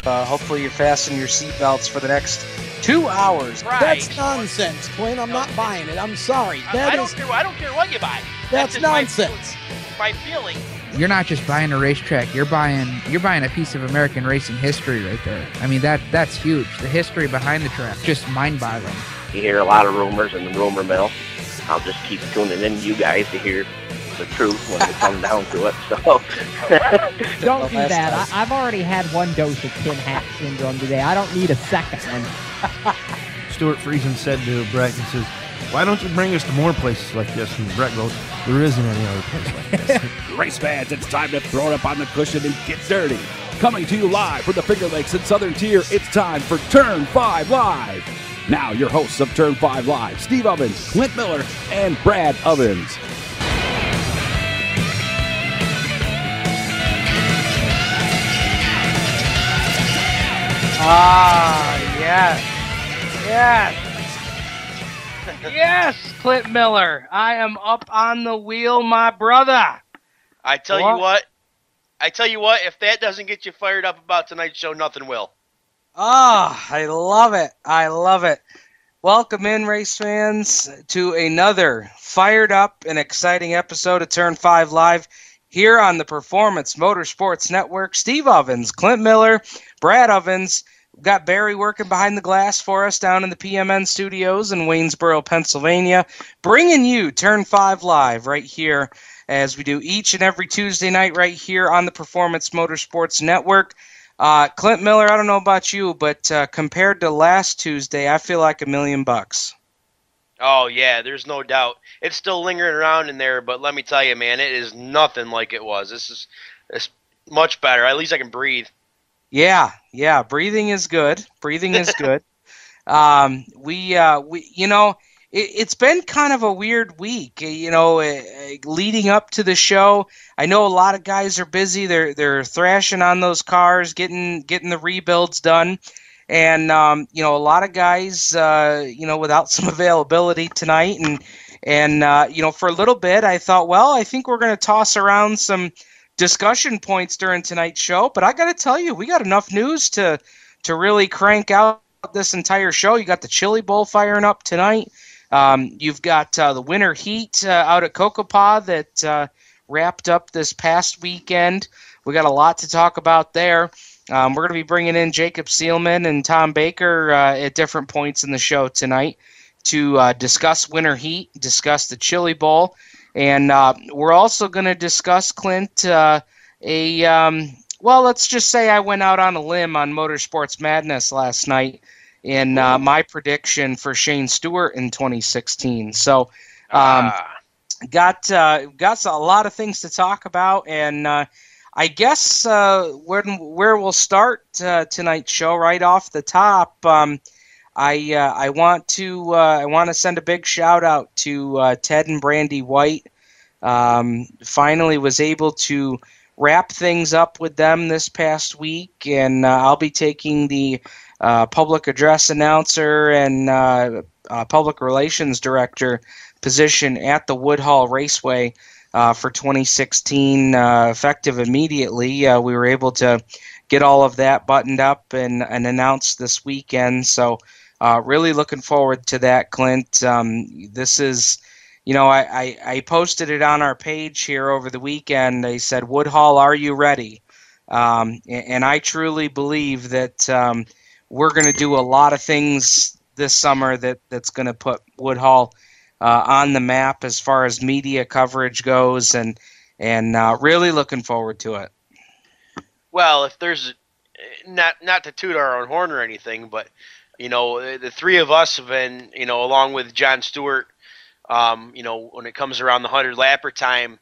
Hopefully you fasten your seatbelts for the next 2 hours. Right. That's nonsense, Clint. I'm not buying it. I'm sorry. I don't care what you buy. That's just nonsense. My feeling. You're not just buying a racetrack. You're buying a piece of American racing history right there. I mean, that's huge. The history behind the track, just mind-boggling. You hear a lot of rumors in the rumor mill. I'll just keep tuning in to you guys to hear the truth when it comes down to it. So don't do that. I've already had one dose of tin hat syndrome today. I don't need a second one. Stuart Friesen said to Brett, he says, "Why don't you bring us to more places like this?" And Brett goes, "There isn't any other place like this." Race fans, it's time to throw it up on the cushion and get dirty. Coming to you live from the Finger Lakes and Southern Tier, it's time for Turn 5 Live. Now your hosts of Turn 5 Live, Steve Ovens, Clint Miller, and Brad Ovens. Yes. Yes, Clint Miller. I am up on the wheel, my brother. I tell you what, if that doesn't get you fired up about tonight's show, nothing will. I love it. I love it. Welcome in, race fans, to another fired up and exciting episode of Turn 5 Live here on the Performance Motorsports Network. Steve Ovens, Clint Miller, Brad Ovens. We've got Barry working behind the glass for us down in the PMN studios in Waynesboro, Pennsylvania, bringing you Turn 5 Live right here as we do each and every Tuesday night right here on the Performance Motorsports Network. Clint Miller, I don't know about you, but compared to last Tuesday, I feel like $1 million. Oh, yeah, there's no doubt. It's still lingering around in there, but let me tell you, man, it is nothing like it was. It's much better. At least I can breathe. Yeah, breathing is good. It's been kind of a weird week, leading up to the show. I know a lot of guys are busy. They're thrashing on those cars, getting the rebuilds done. And, a lot of guys, without some availability tonight. And for a little bit, I thought, well, I think we're going to toss around some discussion points during tonight's show. But I got to tell you, we got enough news to really crank out this entire show. You got the Chili Bowl firing up tonight. You've got the Winter Heat out at Kokopah that wrapped up this past weekend. We got a lot to talk about there. We're going to be bringing in Jacob Seelman and Tom Baker at different points in the show tonight to discuss Winter Heat, discuss the Chili Bowl, and we're also going to discuss, Clint, let's just say I went out on a limb on Motorsports Madness last night in my prediction for Shane Stewart in 2016. So got a lot of things to talk about, and I guess where we'll start tonight's show right off the top. I want to send a big shout out to Ted and Brandy White. Finally was able to wrap things up with them this past week, and I'll be taking the public address announcer and public relations director position at the Woodhall Raceway for 2016, effective immediately. We were able to get all of that buttoned up and announced this weekend. So really looking forward to that, Clint. This is, I posted it on our page here over the weekend. They said, Woodhall, are you ready? And I truly believe that we're going to do a lot of things this summer that's going to put Woodhall on the map as far as media coverage goes, and really looking forward to it. Well, if there's not to toot our own horn or anything, but the three of us have been, along with John Stewart, when it comes around the 100-lapper time,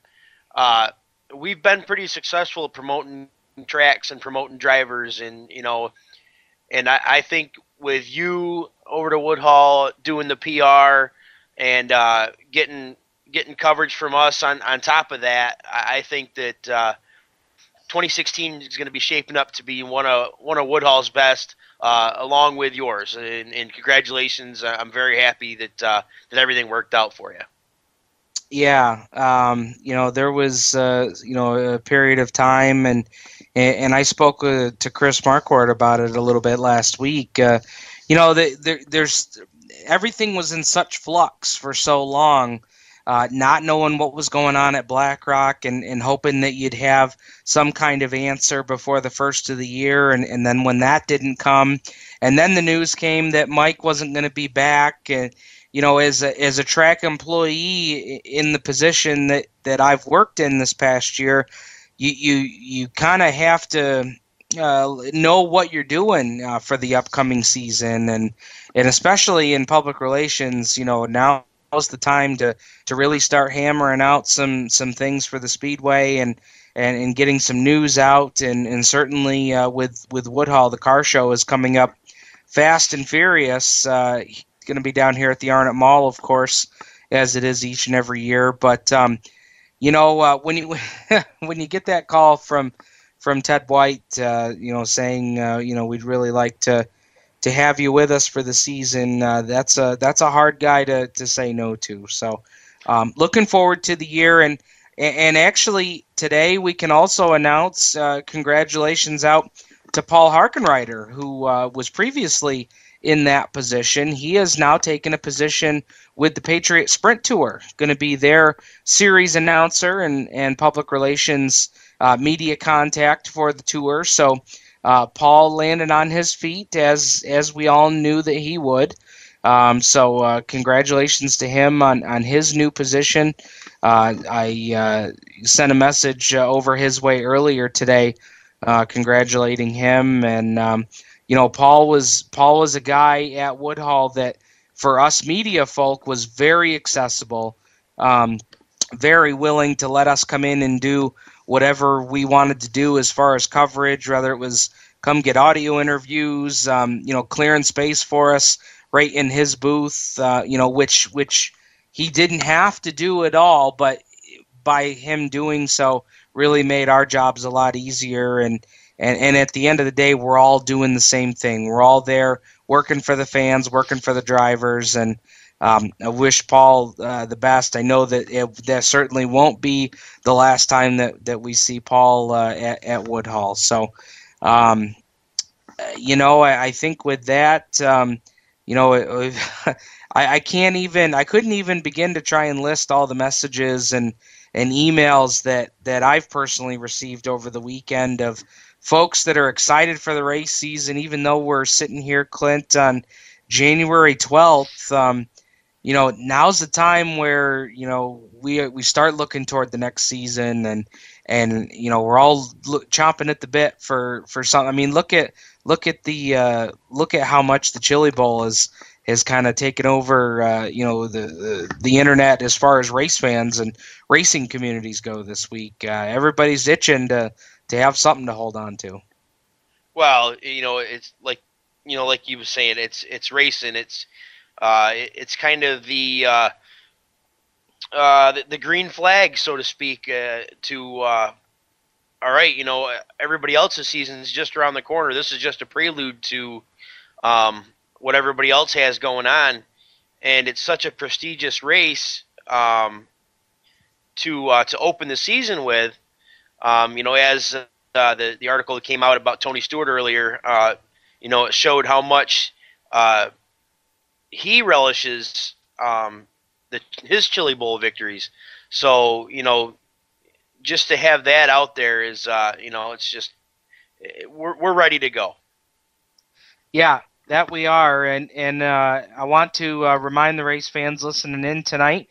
we've been pretty successful at promoting tracks and promoting drivers, and I think with you over to Woodhall doing the PR and getting coverage from us on top of that, I think that 2016 is going to be shaping up to be one of Woodhall's best, along with yours. And congratulations! I'm very happy that everything worked out for you. Yeah, there was a period of time, and I spoke to Chris Marquardt about it a little bit last week. There's everything was in such flux for so long, not knowing what was going on at BlackRock, and hoping that you'd have some kind of answer before the first of the year, and then when that didn't come, and then the news came that Mike wasn't going to be back, and as a track employee in the position that I've worked in this past year, you kind of have to know what you're doing for the upcoming season, and especially in public relations, now's the time to really start hammering out some things for the Speedway, and getting some news out, and certainly with Woodhull, the car show is coming up fast and furious. Going to be down here at the Arnott Mall, of course, as it is each and every year. But when you when you get that call from Ted White, saying we'd really like to have you with us for the season, that's a hard guy to say no to. So looking forward to the year, and actually today we can also announce congratulations out to Paul Harkenreiter, who was previously in that position. He has now taken a position with the Patriot Sprint Tour, going to be their series announcer and public relations media contact for the tour. So Paul landed on his feet, as we all knew that he would. So congratulations to him on his new position. I sent a message over his way earlier today congratulating him, and Paul was a guy at Woodhull that, for us media folk, was very accessible, very willing to let us come in and do whatever we wanted to do as far as coverage, whether it was come get audio interviews, clearing space for us right in his booth, which he didn't have to do at all, but by him doing so really made our jobs a lot easier. And at the end of the day, we're all doing the same thing. We're all there working for the fans, working for the drivers, and I wish Paul the best. I know that that certainly won't be the last time that we see Paul at Woodhull. So, I think with that, I couldn't even begin to try and list all the messages and emails that I've personally received over the weekend of folks that are excited for the race season, even though we're sitting here, Clint, on January 12th. Now's the time where we start looking toward the next season, and we're all chomping at the bit for something. I mean, look at how much the Chili Bowl has kind of taken over the internet as far as race fans and racing communities go this week. Everybody's itching to have something to hold on to. Well, it's like you were saying, it's racing. It's kind of the green flag, so to speak, all right, everybody else's season is just around the corner. This is just a prelude to what everybody else has going on, and it's such a prestigious race to open the season with. As the article that came out about Tony Stewart earlier, it showed how much he relishes his Chili Bowl victories. So, just to have that out there is, it's just we're ready to go. Yeah, that we are, and I want to remind the race fans listening in tonight.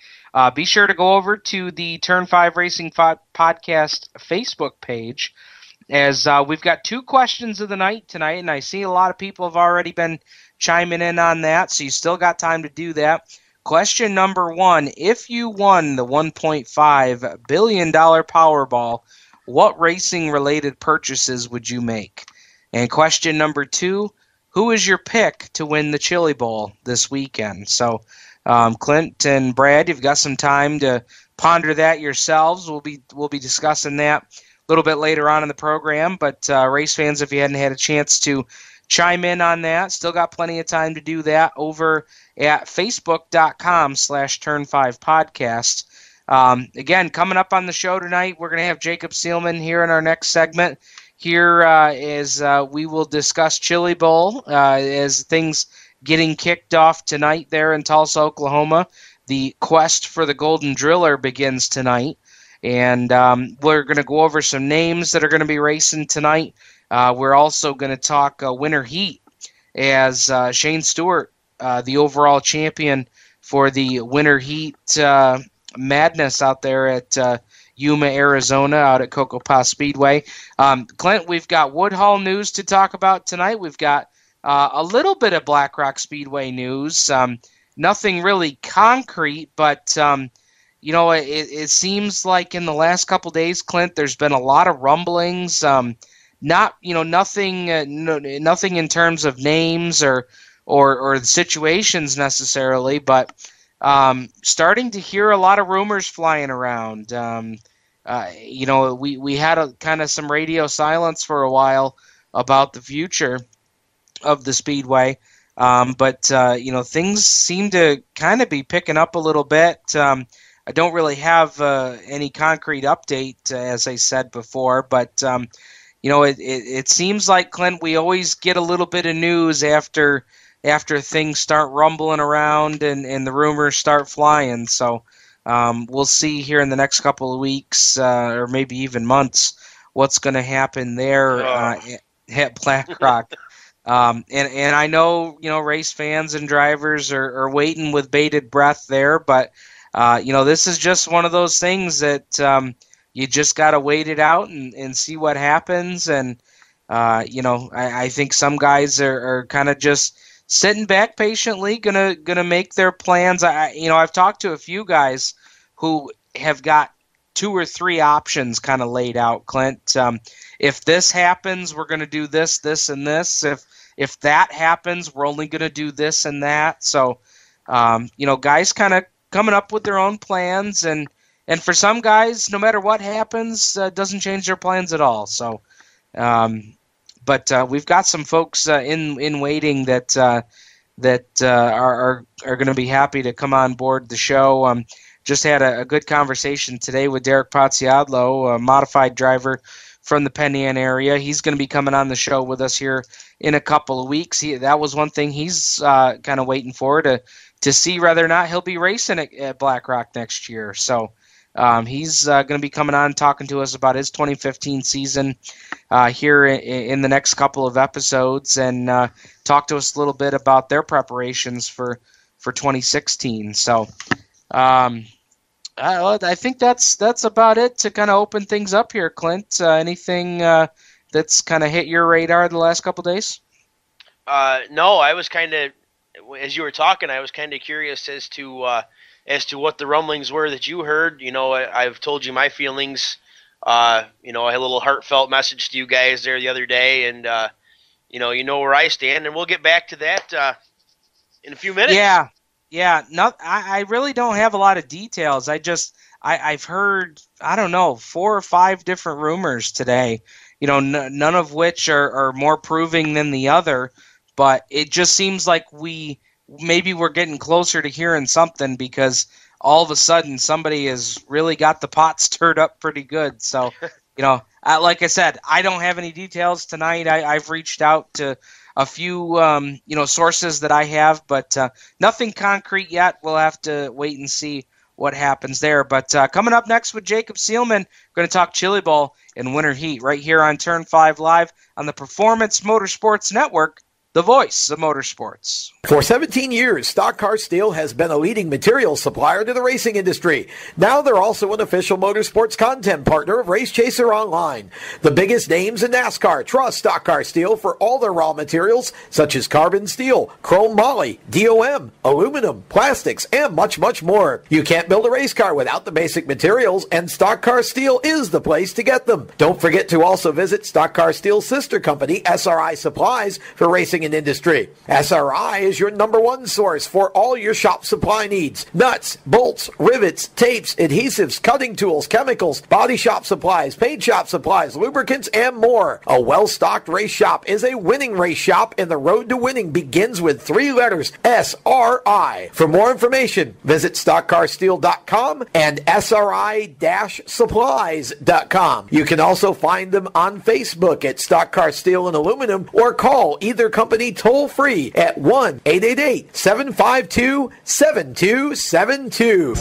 Be sure to go over to the Turn 5 Racing Podcast Facebook page, as we've got 2 questions of the night tonight, and I see a lot of people have already been chiming in on that, so you still got time to do that. Question number 1, if you won the $1.5 billion Powerball, what racing-related purchases would you make? And question number 2, who is your pick to win the Chili Bowl this weekend? So, Clint and Brad, you've got some time to ponder that yourselves. We'll be discussing that a little bit later on in the program. But race fans, if you hadn't had a chance to chime in on that, still got plenty of time to do that over at facebook.com/turn5podcast. Again, coming up on the show tonight, we're going to have Jacob Seelman here in our next segment. Here is we will discuss Chili Bowl as things getting kicked off tonight there in Tulsa, Oklahoma. The quest for the Golden Driller begins tonight, and we're going to go over some names that are going to be racing tonight. We're also going to talk Winter Heat as Shane Stewart, the overall champion for the Winter Heat madness out there at Yuma, Arizona, out at Cocoa Paw Speedway. Clint, we've got Woodhull news to talk about tonight. We've got a little bit of Black Rock Speedway news. Nothing really concrete, but it seems like in the last couple days, Clint, there's been a lot of rumblings. Nothing in terms of names or situations necessarily, but starting to hear a lot of rumors flying around. We had a kind of some radio silence for a while about the future of the Speedway, but things seem to kind of be picking up a little bit. I don't really have any concrete update, as I said before, but it seems like, Clint, we always get a little bit of news after things start rumbling around and the rumors start flying. So we'll see here in the next couple of weeks or maybe even months what's going to happen there at Black Rock. And I know, race fans and drivers are waiting with bated breath there, but, this is just one of those things that you just got to wait it out and see what happens. And, I think some guys are kind of just sitting back patiently, gonna make their plans. I've talked to a few guys who have got 2 or 3 options kind of laid out, Clint. If this happens, we're gonna do this, and this. If that happens, we're only gonna do this and that. So, guys kind of coming up with their own plans, and for some guys, no matter what happens, doesn't change their plans at all. So, but we've got some folks in waiting that are going to be happy to come on board the show. Just had a good conversation today with Derek Pozziadlo, a modified driver from the PMN area. He's going to be coming on the show with us here in a couple of weeks. That was one thing he's kind of waiting for to see whether or not he'll be racing at Black Rock next year. So he's going to be coming on talking to us about his 2015 season here in the next couple of episodes, and talk to us a little bit about their preparations for 2016. So I think that's about it to kind of open things up here, Clint. Anything that's kind of hit your radar the last couple of days? No, I was kind of, as you were talking, I was kind of curious as to what the rumblings were that you heard. I've told you my feelings. I had a little heartfelt message to you guys there the other day, and you know where I stand, and we'll get back to that in a few minutes. Yeah. I really don't have a lot of details. I've heard, I don't know, 4 or 5 different rumors today. None of which are more proving than the other, but it just seems like maybe we're getting closer to hearing something, because all of a sudden somebody has really got the pot stirred up pretty good. So, like I said, I don't have any details tonight. I've reached out to a few, sources that I have, but nothing concrete yet. We'll have to wait and see what happens there. But coming up next with Jacob Seelman, we're going to talk Chili Bowl and Winter Heat right here on Turn 5 Live on the Performance Motorsports Network, the voice of motorsports. For 17 years, Stock Car Steel has been a leading materials supplier to the racing industry. Now they're also an official motorsports content partner of Race Chaser Online. The biggest names in NASCAR trust Stock Car Steel for all their raw materials, such as carbon steel, chrome moly, DOM, aluminum, plastics, and much, much more. You can't build a race car without the basic materials, and Stock Car Steel is the place to get them. Don't forget to also visit Stock Car Steel's sister company, SRI Supplies, for racing racing and industry. SRI is your #1 source for all your shop supply needs. Nuts, bolts, rivets, tapes, adhesives, cutting tools, chemicals, body shop supplies, paint shop supplies, lubricants, and more. A well-stocked race shop is a winning race shop, and the road to winning begins with 3 letters, SRI. For more information, visit stockcarsteel.com and SRI-supplies.com. You can also find them on Facebook at Stock Car Steel and Aluminum, or call either company toll-free at 1-888-752-7272.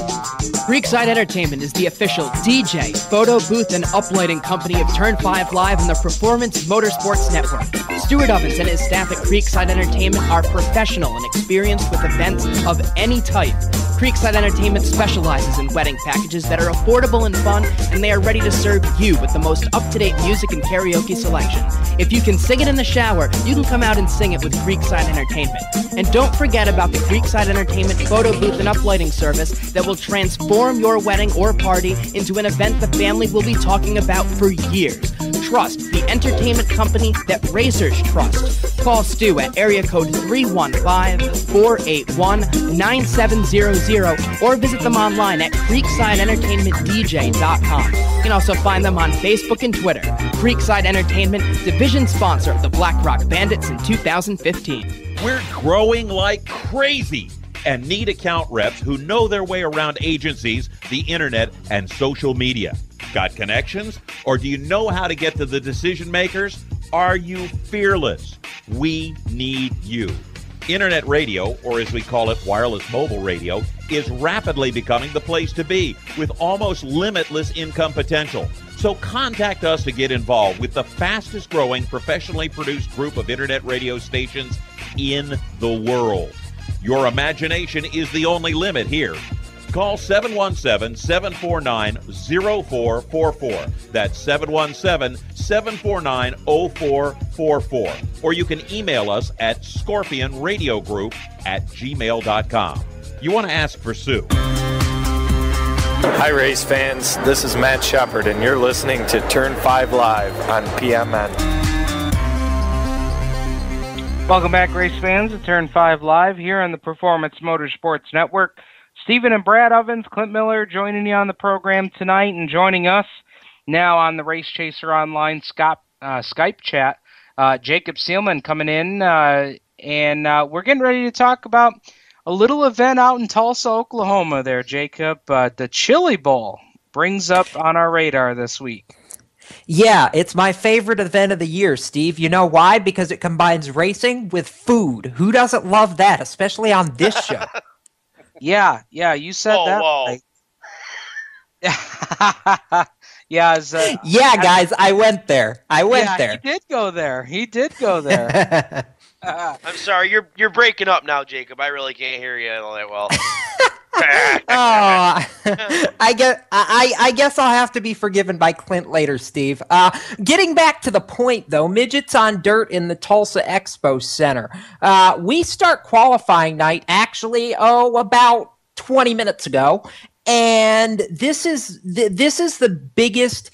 Creekside Entertainment is the official DJ, photo booth, and uplighting company of Turn 5 Live and the Performance Motorsports Network. Stuart Ovens and his staff at Creekside Entertainment are professional and experienced with events of any type. Creekside Entertainment specializes in wedding packages that are affordable and fun, and they are ready to serve you with the most up-to-date music and karaoke selection. If you can sing it in the shower, you can come out and sing it with Creekside Entertainment. And don't forget about the Creekside Entertainment photo booth and uplighting service that will transform your wedding or party into an event the family will be talking about for years. Trust the entertainment company that racers trust. Call Stu at area code 315-481-9700 or visit them online at creeksideentertainmentdj.com. You can also find them on Facebook and Twitter. Creekside Entertainment, division sponsor of the Black Rock Bandits in 2015. We're growing like crazy and need account reps who know their way around agencies, the internet, and social media. Got connections? Or do you know how to get to the decision makers? Are you fearless? We need you. Internet radio, or as we call it, wireless mobile radio, is rapidly becoming the place to be with almost limitless income potential. So contact us to get involved with the fastest growing professionally produced group of internet radio stations in the world. Your imagination is the only limit here. Call 717-749-0444. That's 717-749-0444. Or you can email us at scorpionradiogroup@gmail.com. You want to ask for Sue. Hi, race fans. This is Matt Shepard, and you're listening to Turn 5 Live on PMN. Welcome back, race fans, to Turn 5 Live here on the Performance Motorsports Network. Stephen and Brad Ovens, Clint Miller joining you on the program tonight, and joining us now on the Race Chaser Online Skype chat, Jacob Seelman coming in, and we're getting ready to talk about a little event out in Tulsa, Oklahoma there, Jacob. The Chili Bowl brings up on our radar this week. Yeah, it's my favorite event of the year, Steve. You know why? Because it combines racing with food. Who doesn't love that, especially on this show? Yeah, you said that. Whoa. Right. Yeah, guys, I went there. He did go there. I'm sorry, you're breaking up now, Jacob. I really can't hear you all that well. I guess I'll have to be forgiven by Clint later, Steve. Getting back to the point, though, Midgets on Dirt in the Tulsa Expo Center. We start qualifying night, actually, about 20 minutes ago, and this is the biggest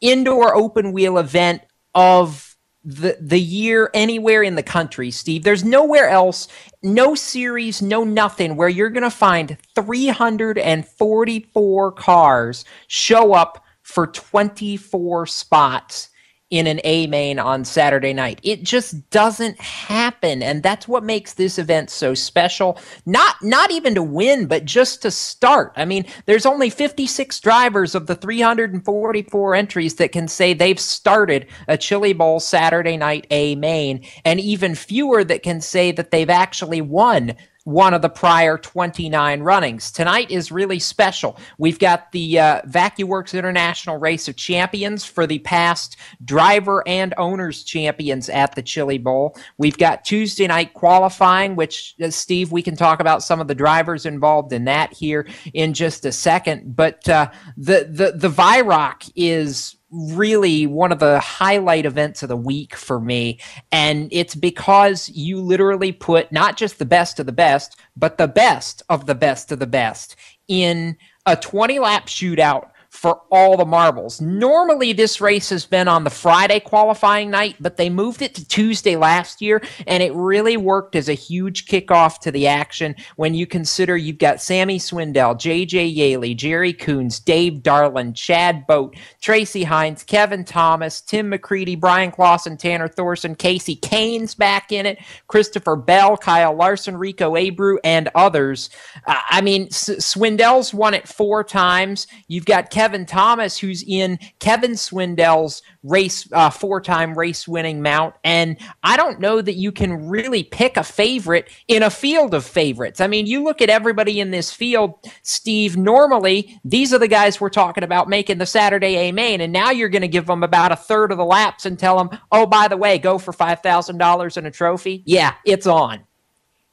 indoor open wheel event of the year anywhere in the country, Steve. There's nowhere else, no series, no nothing, where you're going to find 344 cars show up for 24 spots in an A main on Saturday night. It just doesn't happen, and that's what makes this event so special. Not even to win, but just to start. I mean, there's only 56 drivers of the 344 entries that can say they've started a Chili Bowl Saturday night A main, and even fewer that can say that they've actually won one of the prior 29 runnings. Tonight is really special. We've got the VacuWorks International Race of Champions for the past driver and owners champions at the Chili Bowl. We've got Tuesday night qualifying, which, Steve, we can talk about some of the drivers involved in that here in just a second. But the VIROC is really one of the highlight events of the week for me. And it's because you literally put not just the best of the best, but the best of the best of the best in a 20-lap shootout for all the marbles. Normally, this race has been on the Friday qualifying night, but they moved it to Tuesday last year, and it really worked as a huge kickoff to the action when you consider you've got Sammy Swindell, J.J. Yaley, Jerry Coons, Dave Darland, Chad Boat, Tracy Hines, Kevin Thomas, Tim McCready, Brian Clausen, Tanner Thorson, Casey Kane's back in it, Christopher Bell, Kyle Larson, Rico Abreu, and others. Swindell's won it 4 times. You've got Kevin Thomas, who's in Kevin Swindell's race, 4-time race-winning mount, and I don't know that you can really pick a favorite in a field of favorites. I mean, you look at everybody in this field, Steve, normally these are the guys we're talking about making the Saturday A main, and now you're going to give them about a third of the laps and tell them, oh, by the way, go for $5,000 and a trophy. Yeah, it's on.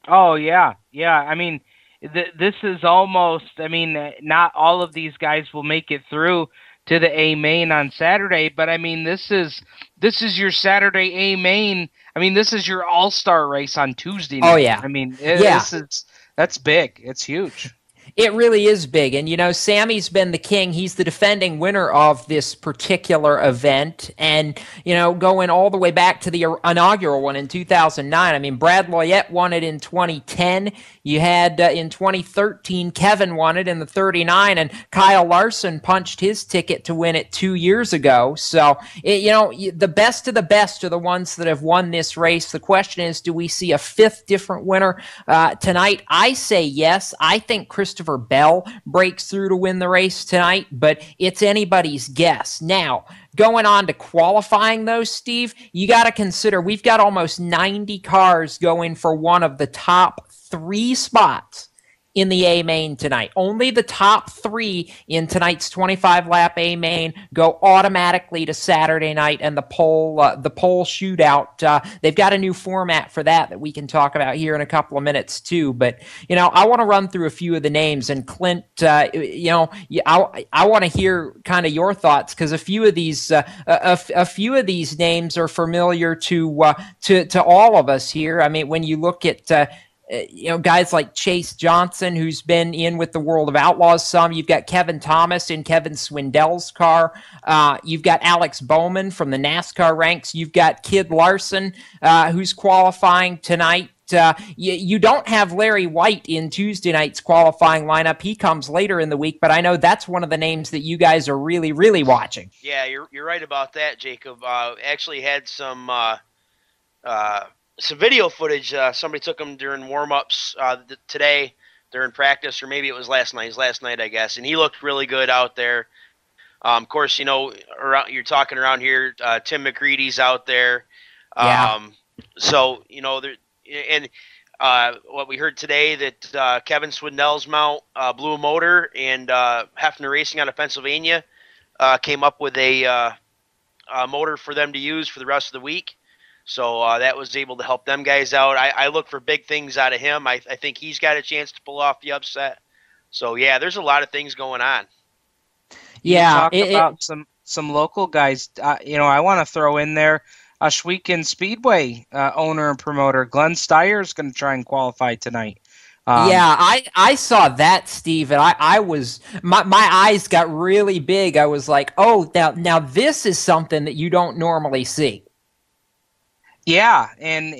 Oh, yeah. I mean, this is almost, not all of these guys will make it through to the A main on Saturday, but I mean, this is your Saturday A main. I mean, this is your all-star race on Tuesday night. Oh, yeah. I mean, yeah. That's big. It's huge. It really is big. And, Sammy's been the king. He's the defending winner of this particular event. And, going all the way back to the inaugural one in 2009. I mean, Brad Loyette won it in 2010. You had in 2013, Kevin won it in the 39, and Kyle Larson punched his ticket to win it 2 years ago. So, the best of the best are the ones that have won this race. The question is, do we see a 5th different winner tonight? I say yes. I think Christopher Bell breaks through to win the race tonight, but it's anybody's guess. Now, going on to qualifying, though, Steve, you got to consider we've got almost 90 cars going for one of the top 3 spots in the A main tonight. Only the top 3 in tonight's 25-lap A main go automatically to Saturday night and the pole shootout. They've got a new format for that we can talk about here in a couple of minutes too. But I want to run through a few of the names, and Clint, I want to hear kind of your thoughts, because a few of these names are familiar to all of us here. I mean, when you look at guys like Chase Johnson, who's been in with the World of Outlaws some. You've got Kevin Thomas in Kevin Swindell's car. You've got Alex Bowman from the NASCAR ranks. You've got Kid Larson, who's qualifying tonight. You don't have Larry White in Tuesday night's qualifying lineup. He comes later in the week, but I know that's one of the names that you guys are really, really watching. Yeah, you're right about that, Jacob. Actually had some video footage. Somebody took him during warm-ups today during practice, or maybe it was last night. It was last night, I guess, and he looked really good out there. Of course, you're talking around here, Tim McCready's out there. So, what we heard today that Kevin Swindell's mount, blew a motor, and Hefner Racing out of Pennsylvania came up with a motor for them to use for the rest of the week. So that was able to help them guys out. I look for big things out of him. I think he's got a chance to pull off the upset. So, yeah, there's a lot of things going on. Yeah. You talk about some local guys. I want to throw in there Ashweekin Speedway owner and promoter. Glenn Steyer is going to try and qualify tonight. I saw that, Steve, and I was my eyes got really big. I was like, oh, now this is something that you don't normally see. Yeah, and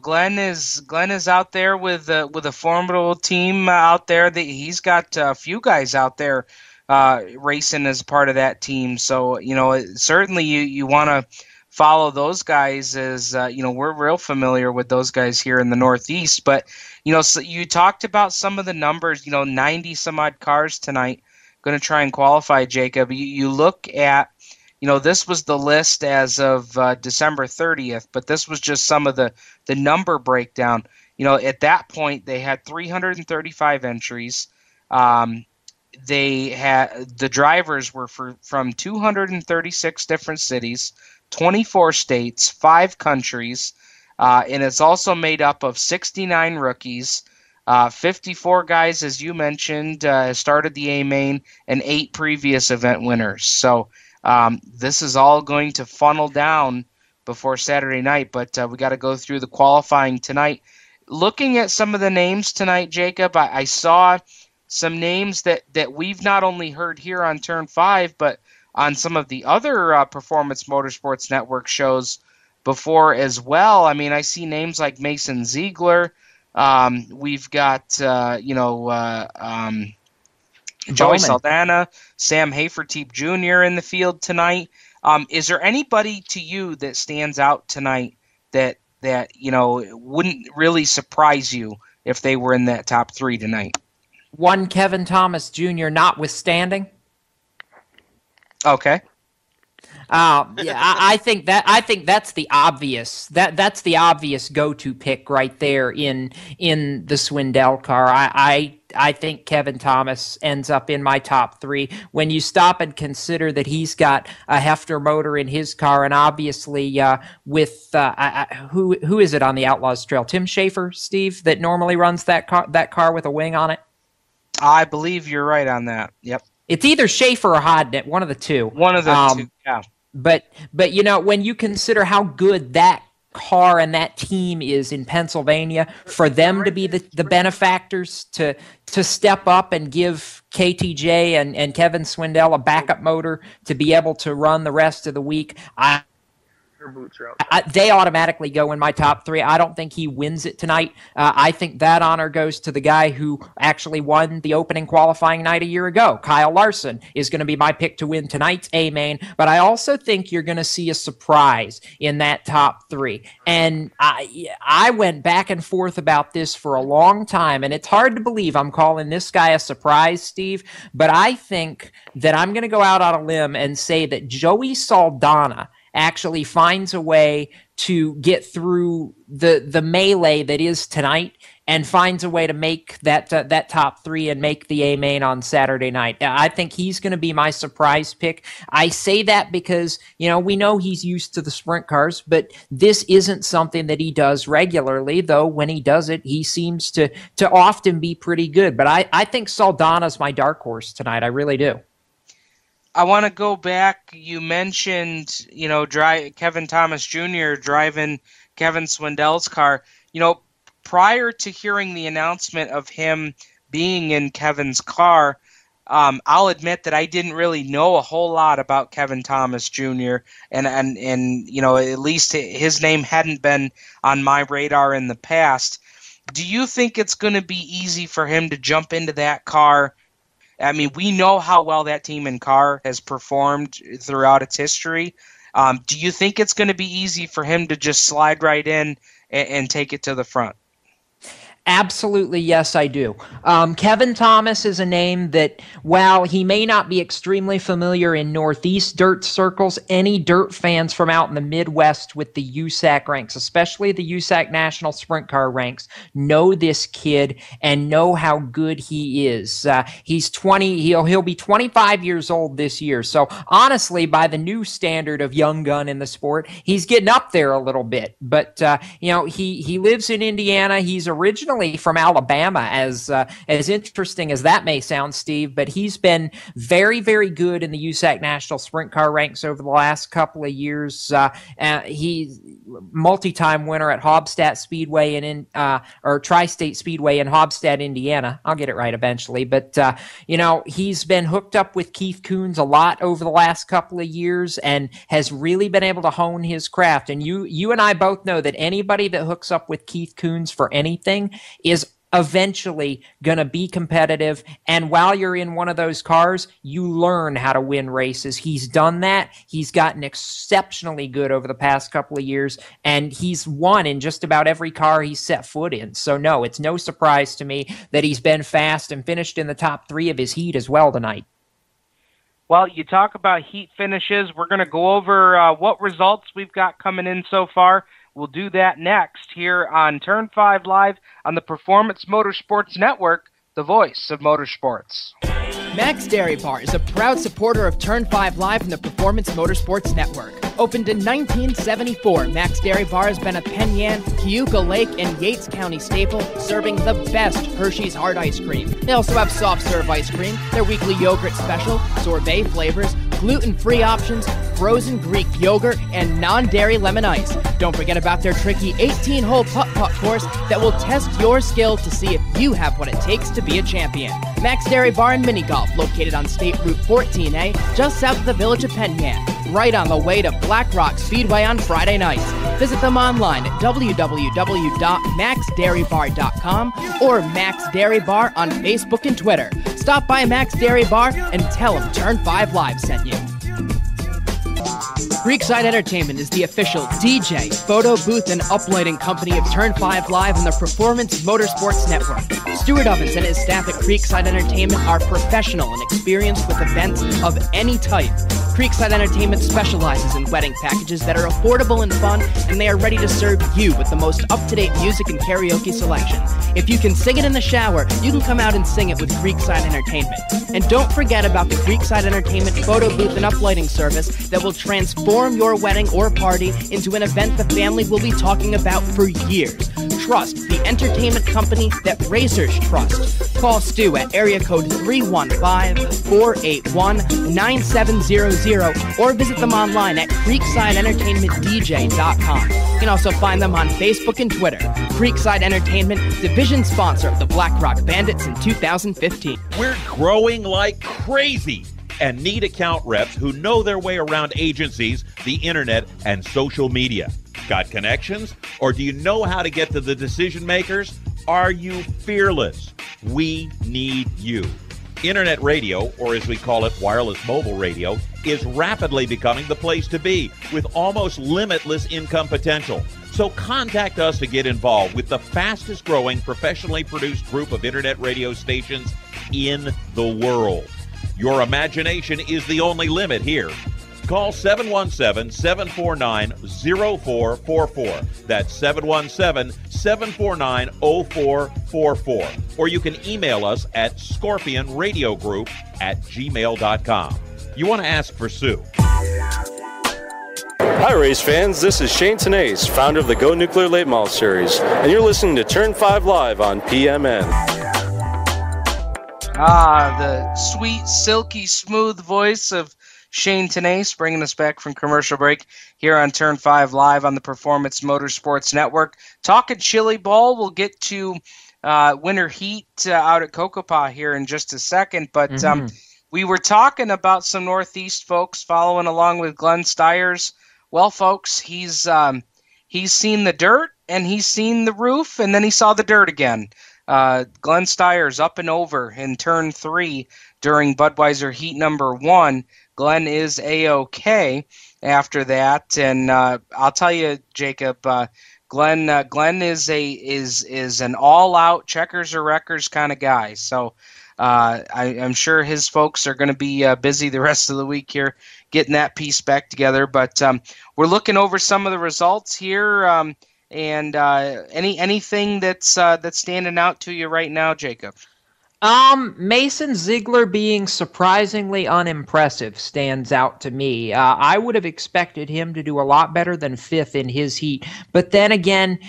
Glenn is out there with a formidable team out there. He's got a few guys out there racing as part of that team. So certainly you want to follow those guys, as we're real familiar with those guys here in the Northeast. But so you talked about some of the numbers. 90 some odd cars tonight going to try and qualify. Jacob, you look at. This was the list as of December 30th, but this was just some of the number breakdown. At that point, they had 335 entries. The drivers were from 236 different cities, 24 states, 5 countries, and it's also made up of 69 rookies. 54 guys, as you mentioned, started the A main, and 8 previous event winners. So. This is all going to funnel down before Saturday night, but we got to go through the qualifying tonight. Looking at some of the names tonight, Jacob, I saw some names that we've not only heard here on Turn 5, but on some of the other Performance Motorsports Network shows before as well. I mean, I see names like Mason Ziegler. We've got, Joey Saldana, Sam Haferteep Jr. in the field tonight. Is there anybody to you that stands out tonight that wouldn't really surprise you if they were in that top 3 tonight? One Kevin Thomas Jr. notwithstanding. Okay. I think that's the obvious that's the obvious go-to pick right there in the Swindell car. I think Kevin Thomas ends up in my top 3 when you stop and consider that he's got a Hefner motor in his car, and obviously with who is it on the Outlaws Trail? Tim Schaefer, Steve, that normally runs that car with a wing on it. I believe you're right on that. Yep. It's either Schaefer or Hodnett, one of the two. One of the two, yeah. But when you consider how good that car and that team is in Pennsylvania, for them to be the benefactors to step up and give KTJ and Kevin Swindell a backup motor to be able to run the rest of the week, they automatically go in my top 3. I don't think he wins it tonight. I think that honor goes to the guy who actually won the opening qualifying night a year ago. Kyle Larson is going to be my pick to win tonight's A-Main, but I also think you're going to see a surprise in that top 3. And I went back and forth about this for a long time, and it's hard to believe I'm calling this guy a surprise, Steve, but I think that I'm going to go out on a limb and say that Joey Saldana actually finds a way to get through the melee that is tonight and finds a way to make that top 3 and make the A-Main on Saturday night. I think he's going to be my surprise pick. I say that because, we know he's used to the sprint cars, but this isn't something that he does regularly, though when he does it, he seems to often be pretty good. But I think Saldana's my dark horse tonight. I really do. I want to go back. You mentioned, Kevin Thomas Jr. driving Kevin Swindell's car. Prior to hearing the announcement of him being in Kevin's car, I'll admit that I didn't really know a whole lot about Kevin Thomas Jr. and at least his name hadn't been on my radar in the past. Do you think it's going to be easy for him to jump into that car? I mean, we know how well that team and car has performed throughout its history. Do you think it's going to be easy for him to just slide right in and take it to the front? Absolutely, yes, I do. Kevin Thomas is a name that, while he may not be extremely familiar in Northeast dirt circles, any dirt fans from out in the Midwest with the USAC ranks, especially the USAC National Sprint Car ranks, know this kid and know how good he is. He's 20. He'll be 25 years old this year. So honestly, by the new standard of young gun in the sport, he's getting up there a little bit. But he lives in Indiana. He's originally from Alabama, as interesting as that may sound, Steve, but he's been very, very good in the USAC National Sprint Car ranks over the last couple of years. He's multi-time winner at Hobstadt Speedway or Tri-State Speedway in Hobstadt, Indiana. I'll get it right eventually, but he's been hooked up with Keith Coons a lot over the last couple of years and has really been able to hone his craft. And you and I both know that anybody that hooks up with Keith Coons for anything is eventually going to be competitive. And while you're in one of those cars, you learn how to win races. He's done that. He's gotten exceptionally good over the past couple of years, and he's won in just about every car he's set foot in. So no, it's no surprise to me that he's been fast and finished in the top 3 of his heat as well tonight. Well, you talk about heat finishes. We're going to go over what results we've got coming in so far. We'll do that next here on Turn 5 Live on the Performance Motorsports Network, the voice of motorsports. Max Dairy Bar is a proud supporter of Turn 5 Live and the Performance Motorsports Network. Opened in 1974, Max Dairy Bar has been a Penn Yan, Cayuga Lake, and Yates County staple, serving the best Hershey's hard ice cream. They also have soft serve ice cream, their weekly yogurt special, sorbet flavors, gluten-free options, frozen Greek yogurt, and non-dairy lemon ice. Don't forget about their tricky 18-hole putt-putt course that will test your skill to see if you have what it takes to be a champion. Max Dairy Bar and Mini Golf, located on State Route 14A, just south of the village of Penn Yan, right on the way to Black Rock Speedway on Friday nights. Visit them online at www.maxdairybar.com or Max Dairy Bar on Facebook and Twitter. Stop by Max Dairy Bar and tell them Turn 5 Live sent you. Creekside Entertainment is the official DJ, photo booth, and uplighting company of Turn 5 Live and the Performance Motorsports Network. Stuart Ovens and his staff at Creekside Entertainment are professional and experienced with events of any type. Creekside Entertainment specializes in wedding packages that are affordable and fun, and they are ready to serve you with the most up-to-date music and karaoke selection. If you can sing it in the shower, you can come out and sing it with Creekside Entertainment. And don't forget about the Creekside Entertainment photo booth and uplighting service that will transform your wedding or party into an event the family will be talking about for years. Trust the entertainment company that racers trust. Call Stu at area code 315-481-9700 or visit them online at creeksideentertainmentdj.com. You can also find them on Facebook and Twitter. Creekside Entertainment, division sponsor of the Black Rock Bandits in 2015. We're growing like crazy and need account reps who know their way around agencies, the internet, and social media. Got connections? Or do you know how to get to the decision makers? Are you fearless? We need you. Internet radio, or as we call it, wireless mobile radio, is rapidly becoming the place to be with almost limitless income potential. So contact us to get involved with the fastest growing professionally produced group of internet radio stations in the world. Your imagination is the only limit here. Call 717-749-0444. That's 717-749-0444. Or you can email us at scorpionradiogroup@gmail.com. You want to ask for Sue. Hi, race fans. This is Shane Tenase, founder of the Go Nuclear Late Model Series, and you're listening to Turn 5 Live on PMN. The sweet, silky, smooth voice of Shane Tenase bringing us back from commercial break here on Turn 5 Live on the Performance Motorsports Network. Talking Chili Bowl, we'll get to winter heat out at Kokopah here in just a second, but we were talking about some Northeast folks following along with Glenn Stiers. Well, folks, he's seen the dirt and he's seen the roof, and then he saw the dirt again. Glenn Stiers up and over in turn 3 during Budweiser heat number 1. Glenn is A-OK after that, and I'll tell you, Jacob, Glenn is an all-out checkers or wreckers kind of guy. So I'm sure his folks are going to be busy the rest of the week here getting that piece back together. But we're looking over some of the results here, and anything that's standing out to you right now, Jacob? Mason Ziegler being surprisingly unimpressive stands out to me. I would have expected him to do a lot better than 5th in his heat. But then again,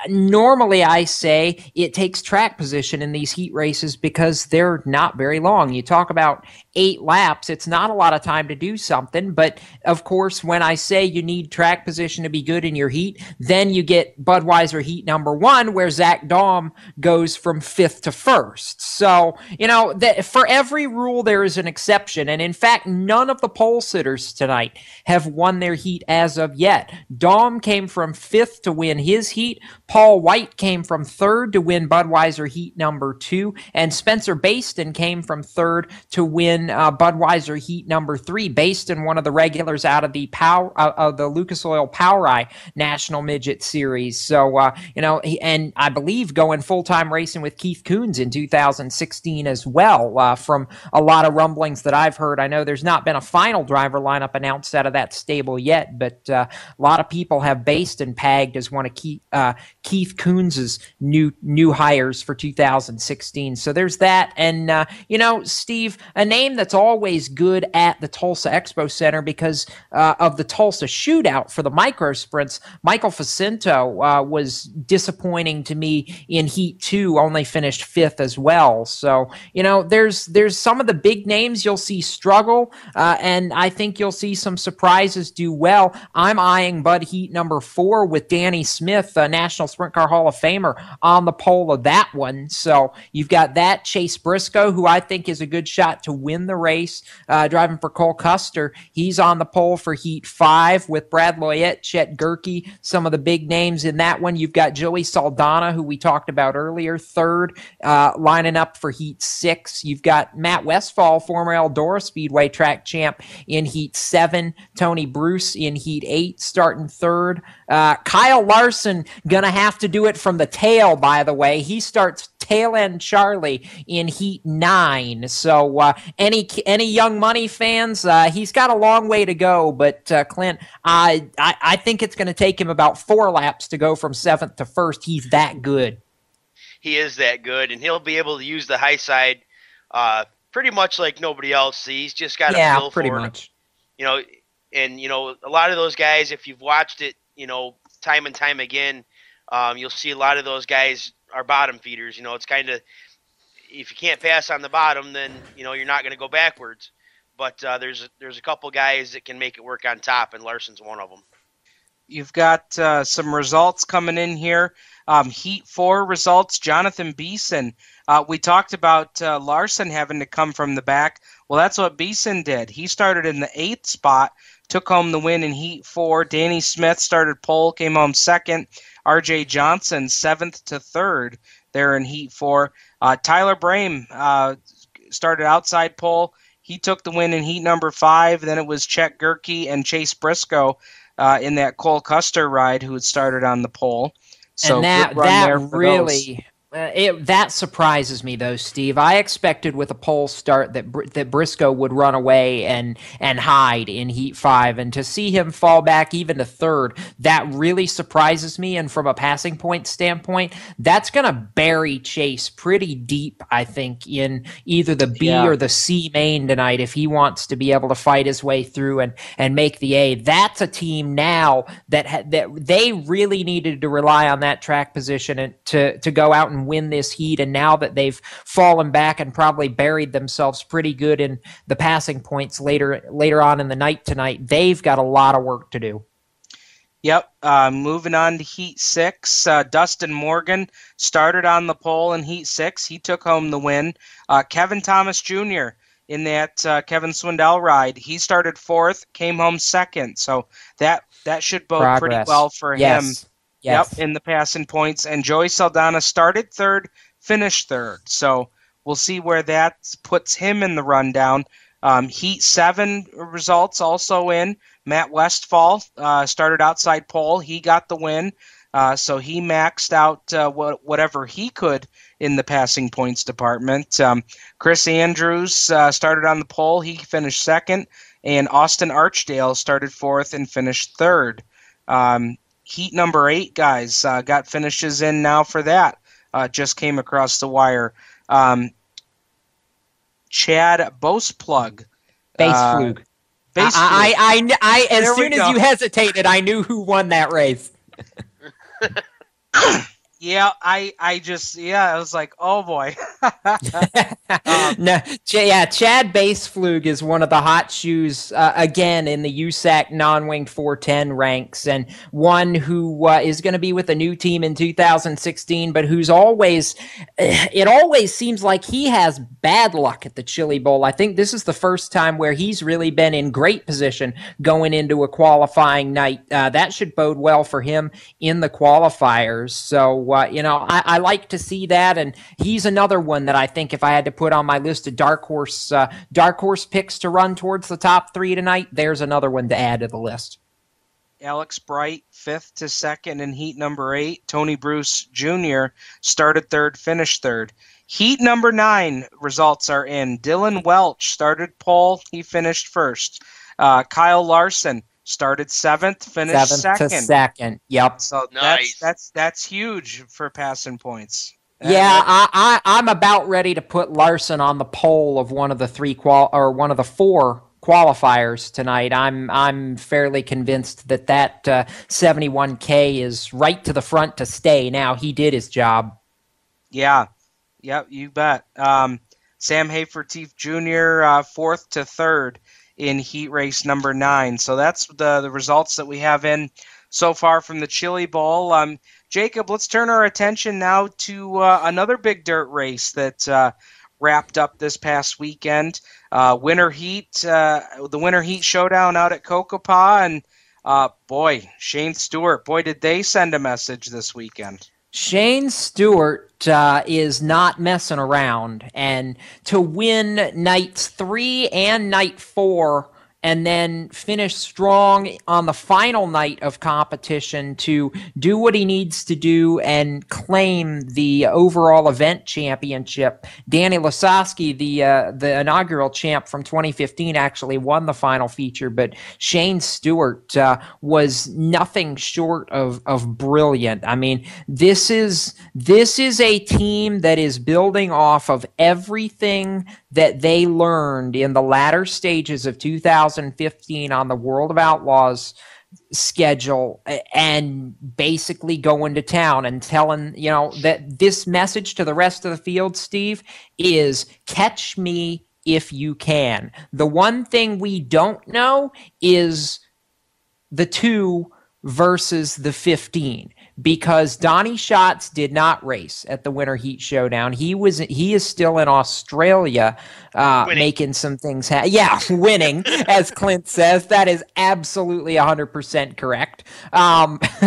normally I say it takes track position in these heat races because they're not very long. You talk about 8 laps, it's not a lot of time to do something. But of course, when I say you need track position to be good in your heat, then you get Budweiser heat number 1 where Zach Daum goes from 5th to 1st. So, for every rule, there is an exception. And in fact, none of the pole sitters tonight have won their heat as of yet. Daum came from 5th to win his heat. Paul White came from 3rd to win Budweiser heat number 2. And Spencer Baston came from 3rd to win Budweiser heat number 3. Baston, one of the regulars out of the Lucas Oil Power Eye National Midget Series. So, and I believe going full-time racing with Keith Coons in 2016 as well, from a lot of rumblings that I've heard. I know there's not been a final driver lineup announced out of that stable yet, but a lot of people have Baston pegged as one of Keith Coons' new hires for 2016. So there's that. And, Steve, a name that's always good at the Tulsa Expo Center because of the Tulsa shootout for the micro sprints, Michael Facento was disappointing to me in Heat 2, only finished 5th Smith as well. So, there's some of the big names you'll see struggle, and I think you'll see some surprises do well. I'm eyeing Bud Heat number 4 with Danny Smith, a National Sprint Car Hall of Famer, on the pole of that one. So you've got that. Chase Briscoe, who I think is a good shot to win the race, driving for Cole Custer. He's on the pole for Heat 5 with Brad Loyette, Chet Gerke, some of the big names in that one. You've got Joey Saldana, who we talked about earlier, 3rd, lining up for Heat 6. You've got Matt Westphal, former Eldora Speedway track champ, in Heat 7. Tony Bruce in Heat 8, starting 3rd. Kyle Larson gonna have to do it from the tail, by the way. He starts tail end Charlie in Heat 9. So any Young Money fans, he's got a long way to go, but Clint, I think it's going to take him about 4 laps to go from 7th to 1st. He's that good. He is that good, and he'll be able to use the high side pretty much like nobody else. He's just got a feel for it. Much. And a lot of those guys, if you've watched it, time and time again, you'll see a lot of those guys are bottom feeders. It's kind of, if you can't pass on the bottom, then you're not going to go backwards. But there's a couple guys that can make it work on top, and Larson's one of them. You've got some results coming in here. Heat 4 results, Jonathan Beeson. We talked about Larson having to come from the back. Well, that's what Beeson did. He started in the 8th spot, took home the win in Heat 4. Danny Smith started pole, came home 2nd. R.J. Johnson, 7th to 3rd there in Heat 4. Tyler Brame started outside pole. He took the win in Heat number 5. Then it was Chet Gerke and Chase Briscoe in that Cole Custer ride who had started on the pole. So and that really that surprises me, though, Steve. I expected with a pole start that Briscoe would run away and hide in Heat 5, and to see him fall back even to 3rd, that really surprises me. And from a passing point standpoint, that's going to bury Chase pretty deep, I think, in either the B or the C main tonight if he wants to be able to fight his way through and make the A. That's a team now that they really needed to rely on that track position and to go out and win this heat, and now that they've fallen back and probably buried themselves pretty good in the passing points later on in the night tonight, they've got a lot of work to do. Yep. Moving on to Heat 6, Dustin Morgan started on the pole in Heat 6. He took home the win. Kevin Thomas Jr. in that Kevin Swindell ride, he started 4th, came home 2nd. So that should bode pretty well for him. Yes. Yep, in the passing points. And Joey Saldana started 3rd, finished 3rd. So we'll see where that puts him in the rundown. Heat 7 results also in. Matt Westphal started outside pole. He got the win. So he maxed out whatever he could in the passing points department. Chris Andrews started on the pole. He finished 2nd. And Austin Archdale started 4th and finished 3rd. Heat number 8, guys, got finishes in now for that. Just came across the wire. Chad Boseplug. Baseflug. I as soon as you hesitated, I knew who won that race. Yeah, I was like, oh boy. Chad Baseflug is one of the hot shoes, again, in the USAC non-winged 410 ranks, and one who is going to be with a new team in 2016, but who's it always seems like he has bad luck at the Chili Bowl. I think this is the first time where he's really been in great position going into a qualifying night. That should bode well for him in the qualifiers. So, I like to see that, and he's another one that I think if I had to put on my list of dark horse picks to run towards the top 3 tonight, there's another one to add to the list. Alex Bright, 5th to 2nd in Heat number 8. Tony Bruce Jr. started 3rd, finished 3rd. Heat number 9 results are in. Dylan Welch started pole. He finished 1st. Kyle Larson started 7th, finished 2nd. 7th to 2nd. Yep. So that's huge for passing points. Yeah, I'm about ready to put Larson on the pole of one of the 4 qualifiers tonight. I'm fairly convinced that 71K is right to the front to stay. Now, he did his job. Yeah. Yep, you bet. Sam Haferteef Jr. 4th to 3rd in heat race number 9. So that's the results that we have in so far from the Chili Bowl. Jacob, let's turn our attention now to another big dirt race that wrapped up this past weekend. Winter Heat, the Winter Heat Showdown out at Kokopah, and boy, Shane Stewart, boy, did they send a message this weekend. Shane Stewart is not messing around, and to win nights 3 and night 4 and then finish strong on the final night of competition to do what he needs to do and claim the overall event championship. Danny Lasowski, the inaugural champ from 2015, actually won the final feature, but Shane Stewart was nothing short of brilliant. I mean, this is a team that is building off of everything that they learned in the latter stages of 2015 on the World of Outlaws schedule, and basically going to town and telling, that this message to the rest of the field, Steve, is catch me if you can. The one thing we don't know is the 2 versus the 15. Because Donnie Schatz did not race at the Winter Heat Showdown. He is still in Australia making some things happen. Yeah, winning, as Clint says. That is absolutely 100% correct.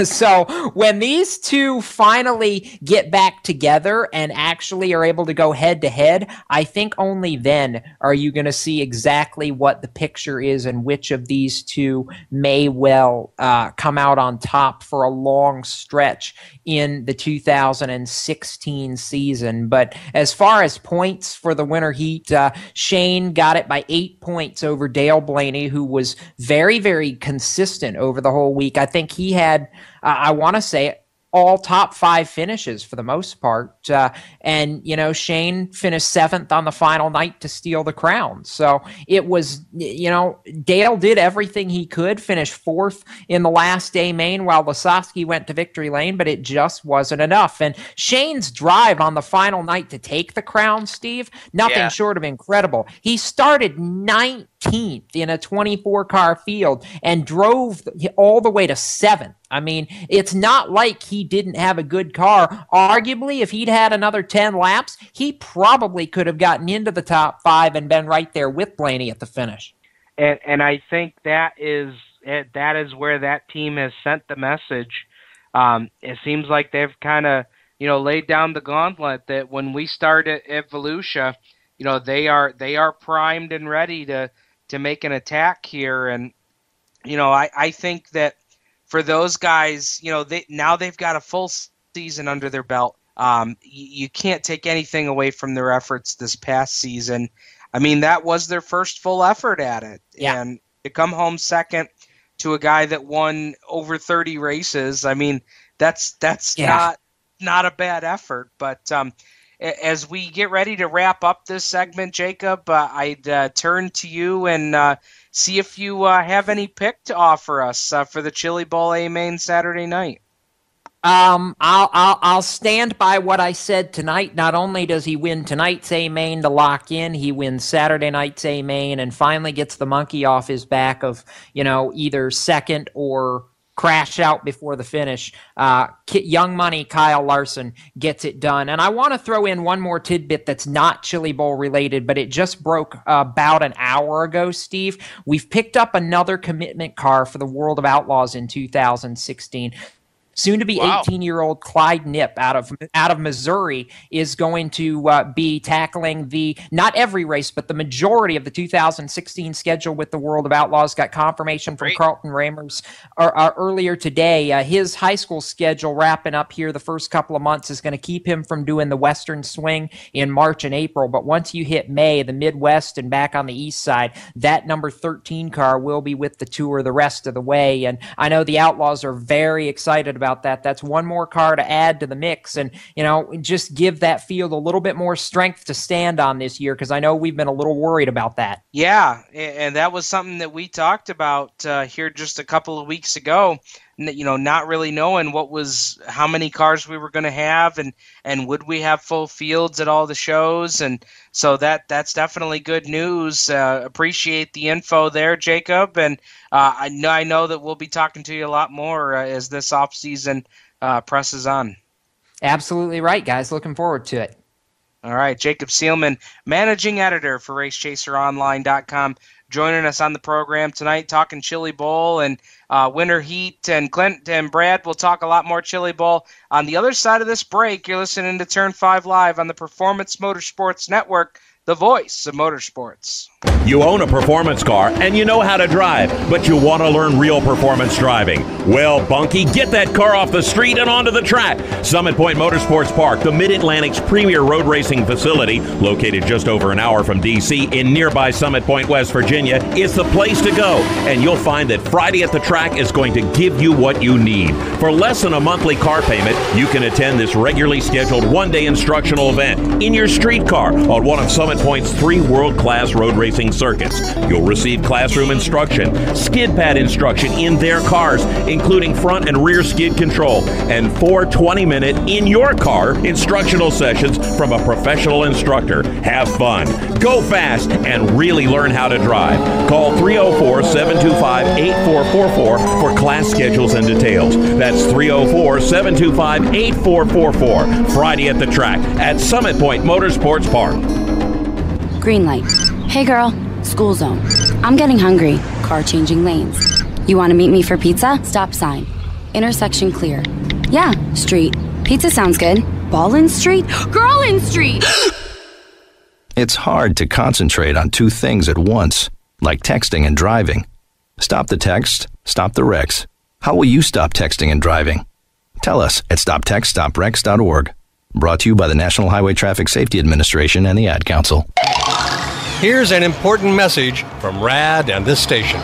So when these two finally get back together and actually are able to go head-to-head, I think only then are you going to see exactly what the picture is and which of these two may well come out on top for a long stretch in the 2016 season. But as far as points for the Winter Heat, Shane got it by 8 points over Dale Blaney, who was very, very consistent over the whole week. I think he had, I want to say, all top 5 finishes for the most part. And, Shane finished 7th on the final night to steal the crown. So it was, Dale did everything he could, finished 4th in the last day main while Lasowski went to victory lane, but it just wasn't enough. And Shane's drive on the final night to take the crown, Steve, nothing short of incredible. He started 19th in a 24-car field and drove all the way to 7th. I mean, it's not like he didn't have a good car. Arguably, if he'd had another 10 laps, he probably could have gotten into the top 5 and been right there with Blaney at the finish. And I think that is where that team has sent the message. It seems like they've kind of, laid down the gauntlet that when we start at Volusia, they are primed and ready to make an attack here. And, I think that for those guys, they've got a full season under their belt. You can't take anything away from their efforts this past season. I mean, that was their first full effort at it. Yeah. And to come home second to a guy that won over 30 races, I mean, that's not a bad effort. But as we get ready to wrap up this segment, Jacob, I'd turn to you and see if you have any pick to offer us for the Chili Bowl A-Main Saturday night. I'll stand by what I said tonight. Not only does he win tonight's A-Main to lock in, he wins Saturday night's A-Main and finally gets the monkey off his back of, either second or crash out before the finish. Young money Kyle Larson gets it done. And I want to throw in one more tidbit that's not Chili Bowl related, but it just broke about an hour ago, Steve. We've picked up another commitment car for the World of Outlaws in 2016. Soon-to-be 18-year-old Clyde Knipp out of Missouri is going to be tackling not every race, but the majority of the 2016 schedule with the World of Outlaws. Got confirmation from Carlton Ramers earlier today. His high school schedule wrapping up here the first couple of months is going to keep him from doing the Western Swing in March and April. But once you hit May, the Midwest and back on the east side, that number 13 car will be with the tour the rest of the way. And I know the Outlaws are very excited about that. That's one more car to add to the mix and, just give that field a little bit more strength to stand on this year, because I know we've been a little worried about that. Yeah, and that was something that we talked about here just a couple of weeks ago. not really knowing how many cars we were going to have, and would we have full fields at all the shows. And so that's definitely good news. Appreciate the info there, Jacob. And I know that we'll be talking to you a lot more as this off season presses on. Absolutely right, guys. Looking forward to it. All right, Jacob Seelman, managing editor for RaceChaserOnline.com, joining us on the program tonight, talking Chili Bowl and winter heat. And Clint and Brad will talk a lot more Chili Bowl. On the other side of this break, you're listening to Turn 5 Live on the Performance Motorsports Network, the voice of motorsports. You own a performance car and you know how to drive, but you want to learn real performance driving. Well, Bunky, get that car off the street and onto the track. Summit Point Motorsports Park, the Mid-Atlantic's premier road racing facility, located just over an hour from D.C. in nearby Summit Point, West Virginia, is the place to go. And you'll find that Friday at the track is going to give you what you need. For less than a monthly car payment, you can attend this regularly scheduled one-day instructional event in your street car on one of Summit Point's 3 world-class road racing circuits. You'll receive classroom instruction, skid pad instruction in their cars, including front and rear skid control, and 4 20-minute in-your-car instructional sessions from a professional instructor. Have fun, go fast, and really learn how to drive. Call 304-725-8444 for class schedules and details. That's 304-725-8444. Friday at the track at Summit Point Motorsports Park. Green light. Hey girl, school zone. I'm getting hungry. Car changing lanes. You want to meet me for pizza? Stop sign. Intersection clear. Yeah, street. Pizza sounds good. Ball in street? Girl in street! It's hard to concentrate on 2 things at once, like texting and driving. Stop the text, stop the wrecks. How will you stop texting and driving? Tell us at stoptextstopwrecks.org. Brought to you by the National Highway Traffic Safety Administration and the Ad Council. Here's an important message from RAD and this station.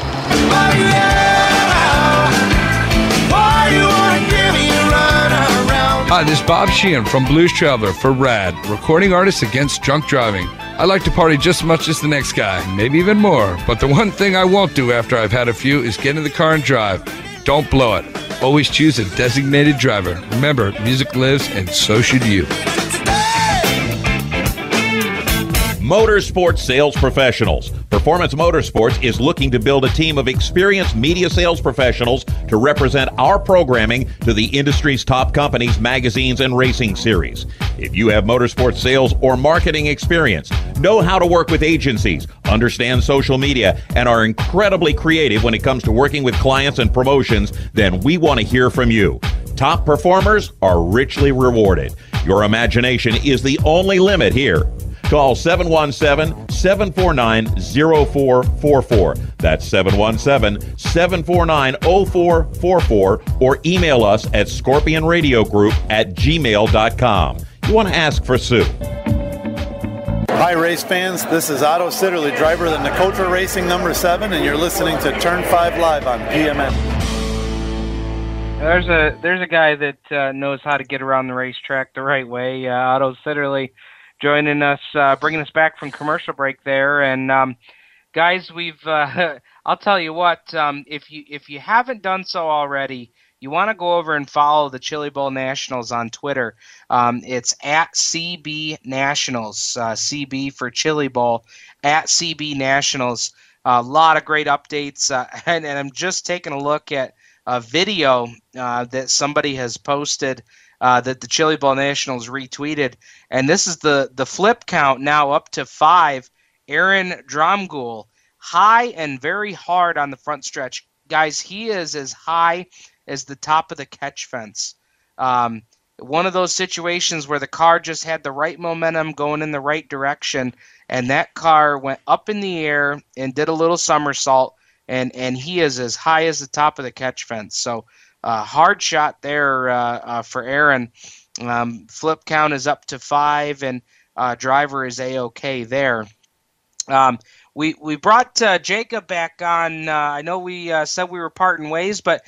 Hi, this is Bob Sheehan from Blues Traveler for RAD, recording artists against drunk driving. I like to party just as much as the next guy, maybe even more. But the one thing I won't do after I've had a few is get in the car and drive. Don't blow it. Always choose a designated driver. Remember, music lives, and so should you. Motorsports sales professionals. Performance Motorsports is looking to build a team of experienced media sales professionals to represent our programming to the industry's top companies, magazines, and racing series. If you have motorsports sales or marketing experience, know how to work with agencies, understand social media, and are incredibly creative when it comes to working with clients and promotions, then we want to hear from you. Top performers are richly rewarded. Your imagination is the only limit here. Call 717-749-0444. That's 717-749-0444, or email us at scorpionradiogroup@gmail.com. You want to ask for Sue. Hi, race fans. This is Otto Sitterly, driver of the Nicotra Racing number 7, and you're listening to Turn 5 Live on PMN. There's a guy that knows how to get around the racetrack the right way. Otto Sitterly joining us, bringing us back from commercial break there. And guys, we've I'll tell you what, if you haven't done so already, you want to go over and follow the Chili Bowl Nationals on Twitter. It's at CB Nationals, CB for Chili Bowl, at CB Nationals. A lot of great updates, and I'm just taking a look at a video that somebody has posted that the Chili Bowl Nationals retweeted, and this is the flip count now up to 5. Aaron Dromgoole, high and very hard on the front stretch. Guys, he is as high as the top of the catch fence. One of those situations where the car just had the right momentum going in the right direction, and that car went up in the air and did a little somersault, and he is as high as the top of the catch fence. So hard shot there for Aaron. Flip count is up to 5, and driver is A-OK there. We brought Jacob back on. I know we said we were parting ways, but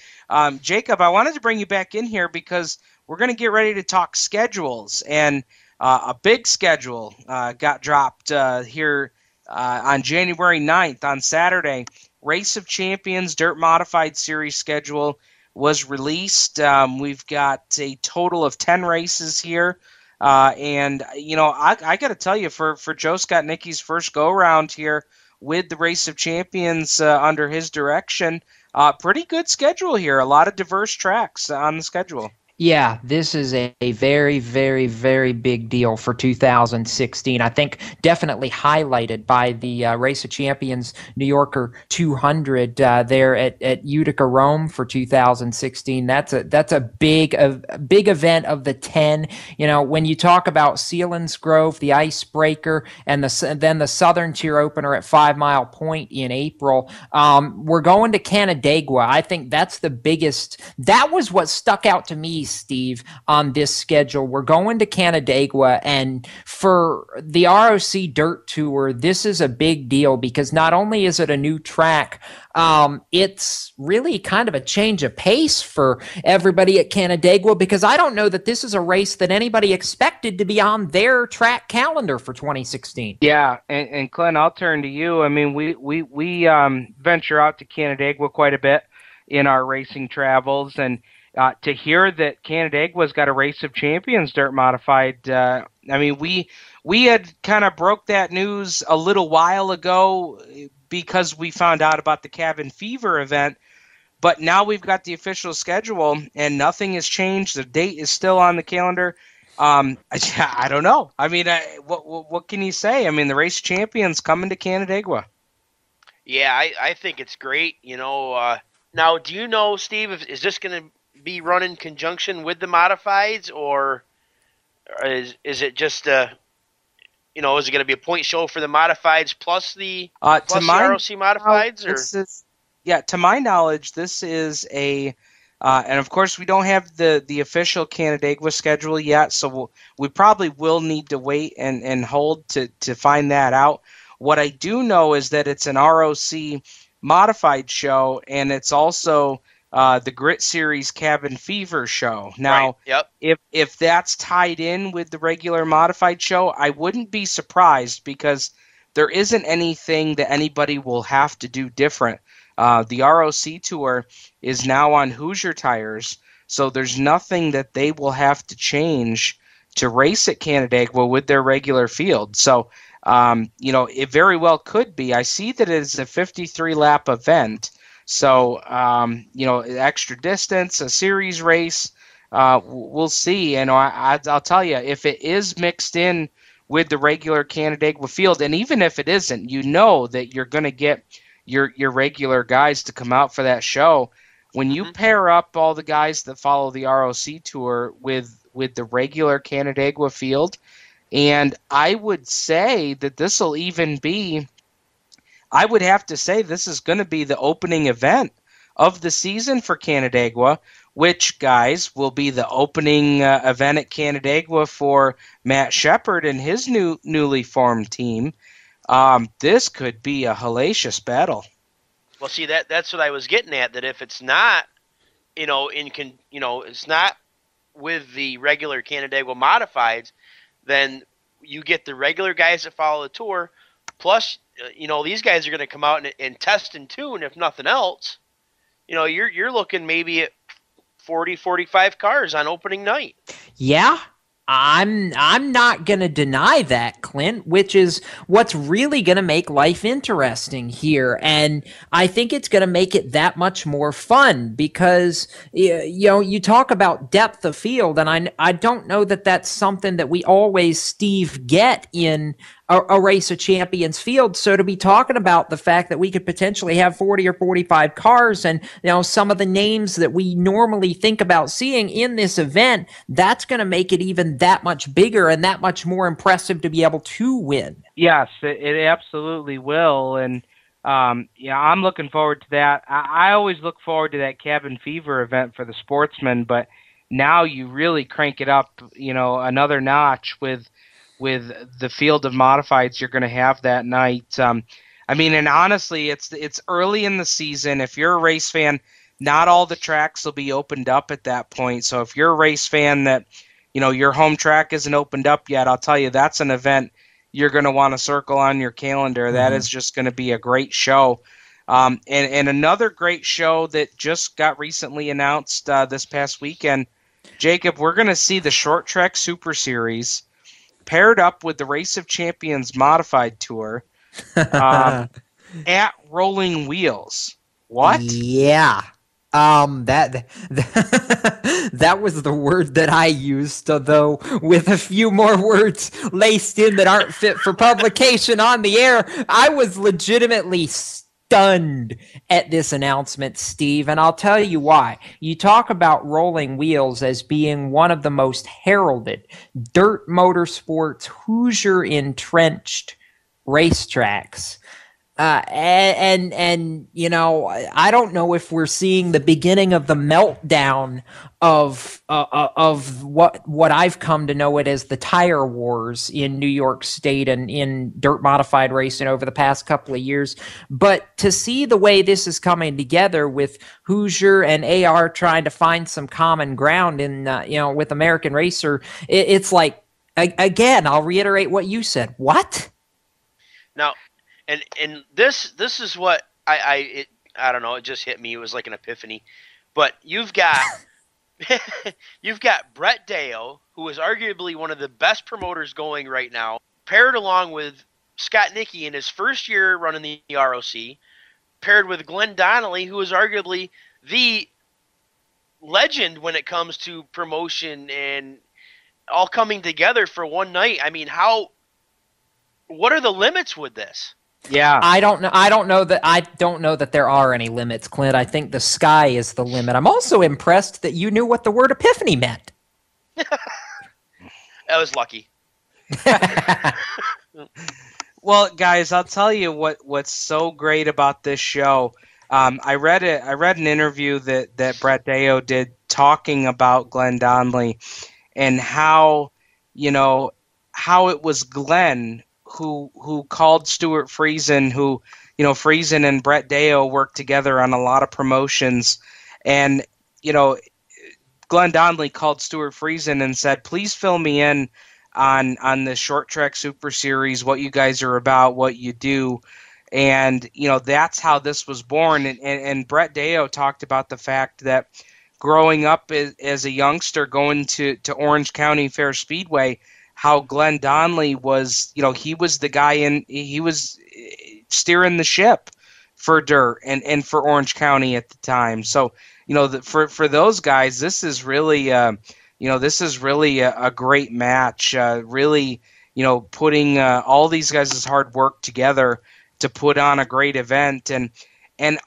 Jacob, I wanted to bring you back in here because we're going to get ready to talk schedules, and a big schedule got dropped here on January 9th on Saturday. Race of Champions Dirt Modified Series schedule was released. We've got a total of 10 races here. And, I got to tell you, for Joe Skotnicki's first go-around here with the Race of Champions under his direction, pretty good schedule here. A lot of diverse tracks on the schedule. Yeah, this is a very, very, very big deal for 2016. I think definitely highlighted by the Race of Champions New Yorker 200 there at Utica, Rome for 2016. That's a big event of the 10. When you talk about Selinsgrove, the Icebreaker, and then the Southern Tier opener at 5 Mile Point in April, we're going to Canandaigua. I think that's the biggest. That was what stuck out to me, Steve, on this schedule. We're going to Canandaigua, and for the ROC Dirt Tour, this is a big deal because not only is it a new track, it's really kind of a change of pace for everybody at Canandaigua, because I don't know that this is a race that anybody expected to be on their track calendar for 2016. Yeah, and Clint, I'll turn to you. I mean, we venture out to Canandaigua quite a bit in our racing travels, and to hear that Canandaigua's got a Race of Champions dirt modified, we had kind of broke that news a little while ago because we found out about the Cabin Fever event, but now we've got the official schedule and nothing has changed. The date is still on the calendar. I don't know. I mean, what can you say? I mean, the Race of Champions coming to Canandaigua. Yeah, I think it's great. Now, do you know, Steve, is this going to be run in conjunction with the modifieds, or is it just is it going to be a point show for the modifieds plus the ROC modifieds? To my knowledge, this is a and of course we don't have the official Canandaigua schedule yet, so we probably will need to wait and hold to find that out. What I do know is that it's an ROC modified show, and it's also the Grit Series Cabin Fever show. Now, right. Yep. if that's tied in with the regular modified show, I wouldn't be surprised, because there isn't anything that anybody will have to do different. The ROC Tour is now on Hoosier tires, so there's nothing that they will have to change to race at Canandaigua with their regular field. So, it very well could be. I see that it is a 53-lap event. So, extra distance, a series race, we'll see. And I'll tell you, if it is mixed in with the regular Canandaigua field, and even if it isn't, that you're going to get your regular guys to come out for that show. When you pair up all the guys that follow the ROC Tour with the regular Canandaigua field, and I would say that this will even be, I would have to say this is going to be the opening event of the season for Canandaigua, which, guys, will be the opening event at Canandaigua for Matt Shepard and his newly formed team. This could be a hellacious battle. Well, see, that's what I was getting at. That if it's not, it's not with the regular Canandaigua modifieds, then you get the regular guys that follow the tour, plus, these guys are going to come out and test and tune, if nothing else. You're looking maybe at 40, 45 cars on opening night. Yeah, I'm not going to deny that, Clint, which is what's really going to make life interesting here. And I think it's going to make it that much more fun because, you talk about depth of field, and I don't know that that's something that we always, Steve, get in a Race of Champions field. So to be talking about the fact that we could potentially have 40 or 45 cars and, some of the names that we normally think about seeing in this event, that's going to make it even that much bigger and that much more impressive to be able to win. Yes, it absolutely will. And, I'm looking forward to that. I always look forward to that Cabin Fever event for the sportsmen, but now you really crank it up, another notch with the field of modifieds you're going to have that night. And honestly, it's early in the season. If you're a race fan, not all the tracks will be opened up at that point. So if you're a race fan that, your home track isn't opened up yet, I'll tell you, that's an event you're going to want to circle on your calendar. That is just going to be a great show. And another great show that just got recently announced this past weekend, Jacob, we're going to see the Short Track Super Series paired up with the Race of Champions Modified Tour at Rolling Wheels. What? Yeah. That that was the word that I used, though with a few more words laced in that aren't fit for publication on the air. I was legitimately stunned at this announcement, Steve, and I'll tell you why. You talk about Rolling Wheels as being one of the most heralded dirt motorsports Hoosier entrenched racetracks. And you know, I don't know if we're seeing the beginning of the meltdown of what I've come to know it as the tire wars in New York State and in dirt modified racing over the past couple of years. But to see the way this is coming together with Hoosier and AR trying to find some common ground in with American Racer, it's like, again, I'll reiterate what you said. What? Now. And this is what I don't know, it just hit me. It was like an epiphany. But you've got Brett Deo, who is arguably one of the best promoters going right now, paired along with Scott Nicky in his first year running the ROC, paired with Glenn Donnelly, who is arguably the legend when it comes to promotion and all coming together for one night. I mean, what are the limits with this? Yeah. I don't know that there are any limits, Clint. I think the sky is the limit. I'm also impressed that you knew what the word epiphany meant. I was lucky. Well, guys, I'll tell you what's so great about this show. I read an interview that Brett Deo did talking about Glenn Donnelly and how it was Glenn who called Stuart Friesen, who, Friesen and Brett Deo worked together on a lot of promotions. And, Glenn Donnelly called Stuart Friesen and said, please fill me in on the Short Track Super Series, what you guys are about, what you do. And, that's how this was born. And Brett Deo talked about the fact that growing up as a youngster going to Orange County Fair Speedway, how Glenn Donnelly was, he was the guy he was steering the ship for dirt and for Orange County at the time. So, for those guys, this is really, a great match. Really, putting all these guys' hard work together to put on a great event. And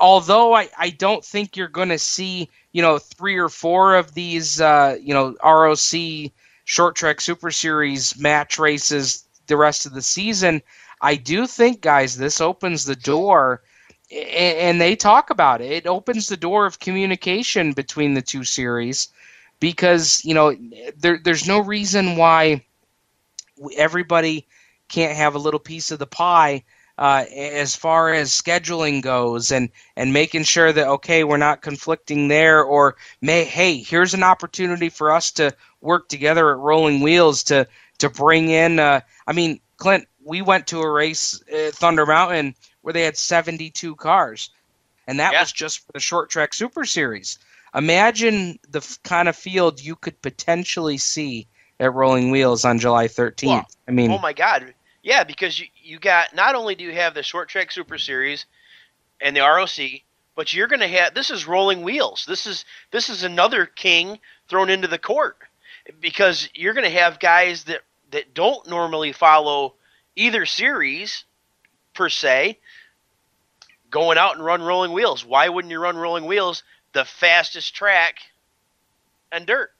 although I don't think you're going to see, 3 or 4 of these, ROC Short Track Super Series match races the rest of the season, I do think, guys, this opens the door, and they talk about it. It opens the door of communication between the two series because, there's no reason why everybody can't have a little piece of the pie as far as scheduling goes and making sure that, okay, we're not conflicting there, or hey, here's an opportunity for us to work together at Rolling Wheels to bring in, Clint, we went to a race at Thunder Mountain where they had 72 cars, and that was just for the Short Track Super Series. Imagine the kind of field you could potentially see at Rolling Wheels on July 13th. Well, oh my God. Yeah, because you got, not only do you have the Short Track Super Series and the ROC, but you're going to have, this is Rolling Wheels. This is another king thrown into the court, because you're going to have guys that don't normally follow either series per se going out and run Rolling Wheels. Why wouldn't you run Rolling Wheels, the fastest track and dirt?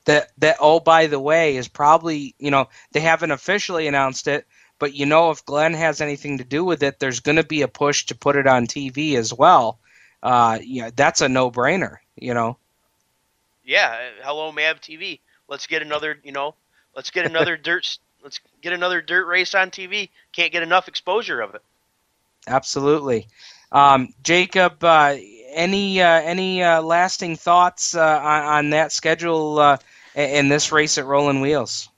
That oh, by the way, is probably, they haven't officially announced it, but if Glenn has anything to do with it, there's going to be a push to put it on TV as well. That's a no-brainer, Yeah, hello Mav TV. Let's get another dirt. Let's get another dirt race on TV. Can't get enough exposure of it. Absolutely. Jacob, any lasting thoughts on that schedule and this race at Rolling Wheels?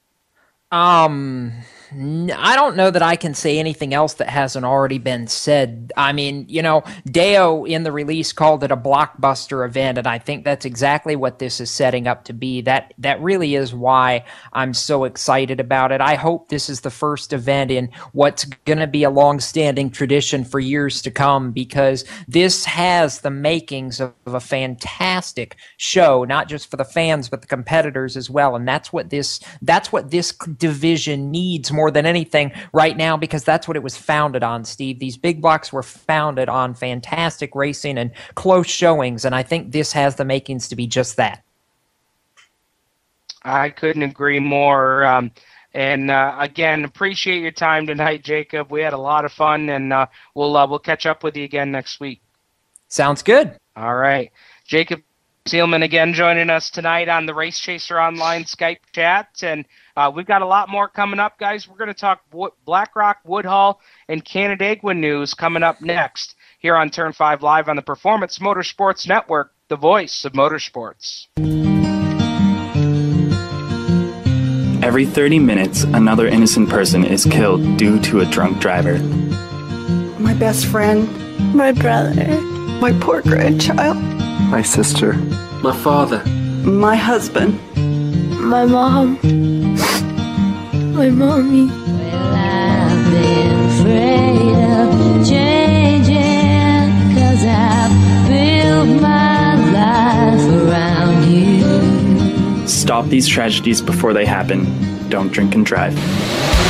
I don't know that I can say anything else that hasn't already been said. I mean, Deo in the release called it a blockbuster event, and I think that's exactly what this is setting up to be. That really is why I'm so excited about it. I hope this is the first event in what's going to be a long-standing tradition for years to come, because this has the makings of a fantastic show, not just for the fans but the competitors as well. And that's what this division needs more than anything right now, because that's what it was founded on, Steve. These big blocks were founded on fantastic racing and close showings, and I think this has the makings to be just that. I couldn't agree more. Again, appreciate your time tonight, Jacob. We had a lot of fun, and we'll catch up with you again next week. Sounds good. All right. Jacob Seelman again joining us tonight on the Race Chaser Online Skype chat, and we've got a lot more coming up, guys. We're going to talk Black Rock, Woodhull, and Canandaigua news coming up next here on Turn 5 Live on the Performance Motorsports Network, the voice of motorsports. Every 30 minutes, another innocent person is killed due to a drunk driver. My best friend, my brother, my poor grandchild, My sister. my father, my husband, my mom, my mommy. I've been afraid of changing, 'cause I've built my life around you. Stop these tragedies before they happen. Don't drink and drive.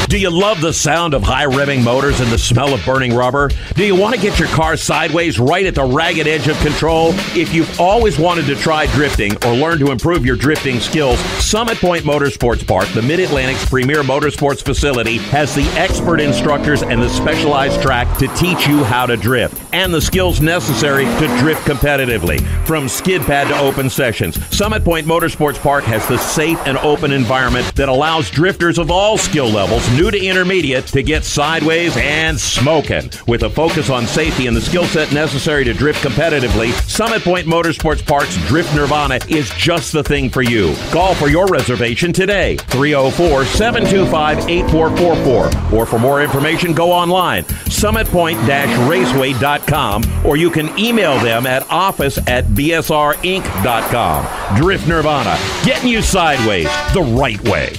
Do you love the sound of high revving motors and the smell of burning rubber? Do you want to get your car sideways right at the ragged edge of control? If you've always wanted to try drifting or learn to improve your drifting skills, Summit Point Motorsports Park, the Mid-Atlantic's premier motorsports facility, has the expert instructors and the specialized track to teach you how to drift and the skills necessary to drift competitively. From skid pad to open sessions, Summit Point Motorsports Park has the safe and open environment that allows drifters of all skill levels, new to intermediate, to get sideways and smoking. With a focus on safety and the skill set necessary to drift competitively, Summit Point Motorsports Park's Drift Nirvana is just the thing for you. Call for your reservation today, 304-725-8444. Or for more information, go online, summitpoint-raceway.com, or you can email them at office@bsrinc.com. Drift Nirvana, getting you sideways the right way.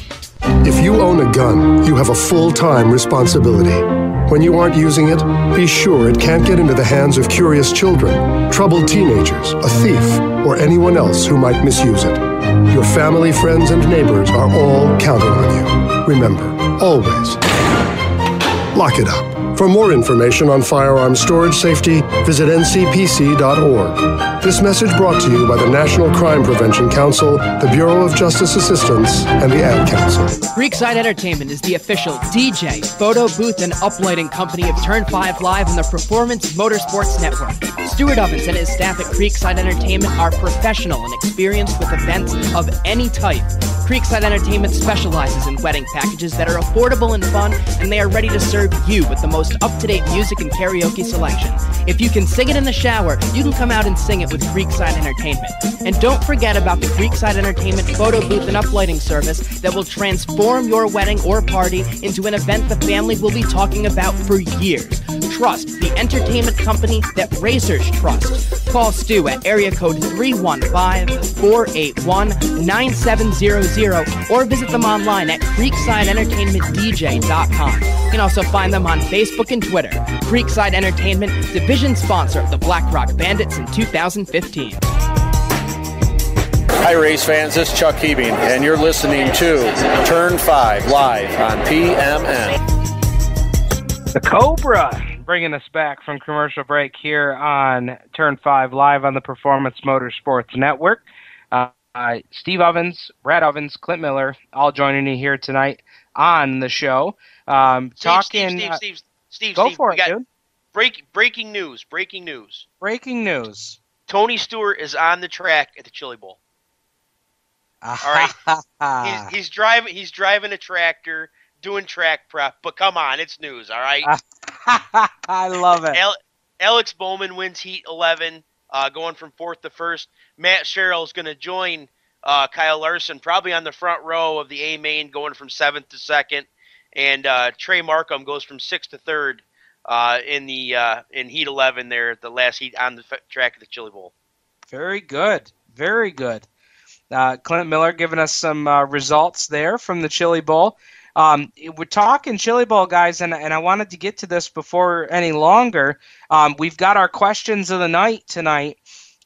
If you own a gun, you have a full-time responsibility. When you aren't using it, be sure it can't get into the hands of curious children, troubled teenagers, a thief, or anyone else who might misuse it. Your family, friends, and neighbors are all counting on you. Remember, always, lock it up. For more information on firearm storage safety, visit ncpc.org. This message brought to you by the National Crime Prevention Council, the Bureau of Justice Assistance, and the Ad Council. Creekside Entertainment is the official DJ, photo booth, and uplighting company of Turn 5 Live and the Performance Motorsports Network. Stuart Ovens and his staff at Creekside Entertainment are professional and experienced with events of any type. Creekside Entertainment specializes in wedding packages that are affordable and fun, and they are ready to serve you with the most up-to-date music and karaoke selection. If you can sing it in the shower, you can come out and sing it with Creekside Entertainment. And don't forget about the Creekside Entertainment photo booth and uplighting service that will transform your wedding or party into an event the family will be talking about for years. Trust the entertainment company that racers trust. Call Stu at area code 315-481-9700 or visit them online at creeksideentertainmentdj.com. You can also find them on Facebook and Twitter. Creekside Entertainment, division sponsor of the Black Rock Bandits in 2015. Hi, race fans. This is Chuck Hebing, and you're listening to Turn 5 Live on PMN. The Cobra bringing us back from commercial break here on Turn 5 Live on the Performance Motorsports Network. Steve Ovens, Brad Ovens, Clint Miller, all joining you here tonight on the show. Steve, go for it, dude. Breaking news. Tony Stewart is on the track at the Chili Bowl. All right. He's driving a tractor, doing track prep, but come on, it's news, all right? I love it. Alex Bowman wins Heat 11, going from 4th to 1st. Matt Sherrill is going to join Kyle Larson probably on the front row of the A main, going from 7th to 2nd. and Trey Markham goes from 6th to 3rd in Heat 11 there at the last heat on the track of the Chili Bowl. Very good. Very good. Clint Miller giving us some results there from the Chili Bowl. We're talking Chili Bowl, guys, and I wanted to get to this before any longer. We've got our questions of the night tonight,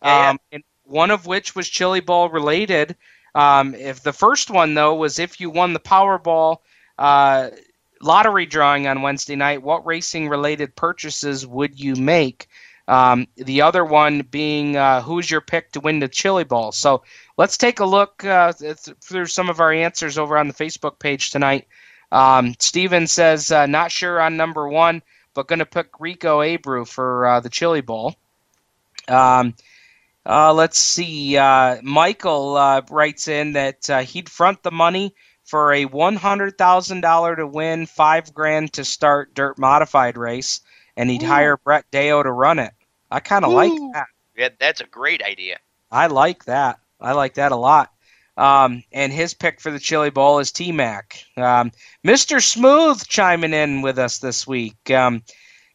and one of which was Chili Bowl related. If the first one, though, was if you won the Powerball lottery drawing on Wednesday night, what racing-related purchases would you make? The other one being who's your pick to win the Chili Bowl. So let's take a look through some of our answers over on the Facebook page tonight. Steven says, not sure on number 1, but going to pick Rico Abreu for the Chili Bowl. Let's see. Michael writes in that he'd front the money for a $100,000 to win, $5,000 to start dirt modified race, and he'd hire Brett Deo to run it. I kind of like that. Yeah, that's a great idea. I like that. I like that a lot. And his pick for the Chili Bowl is T-Mac. Mr. Smooth chiming in with us this week.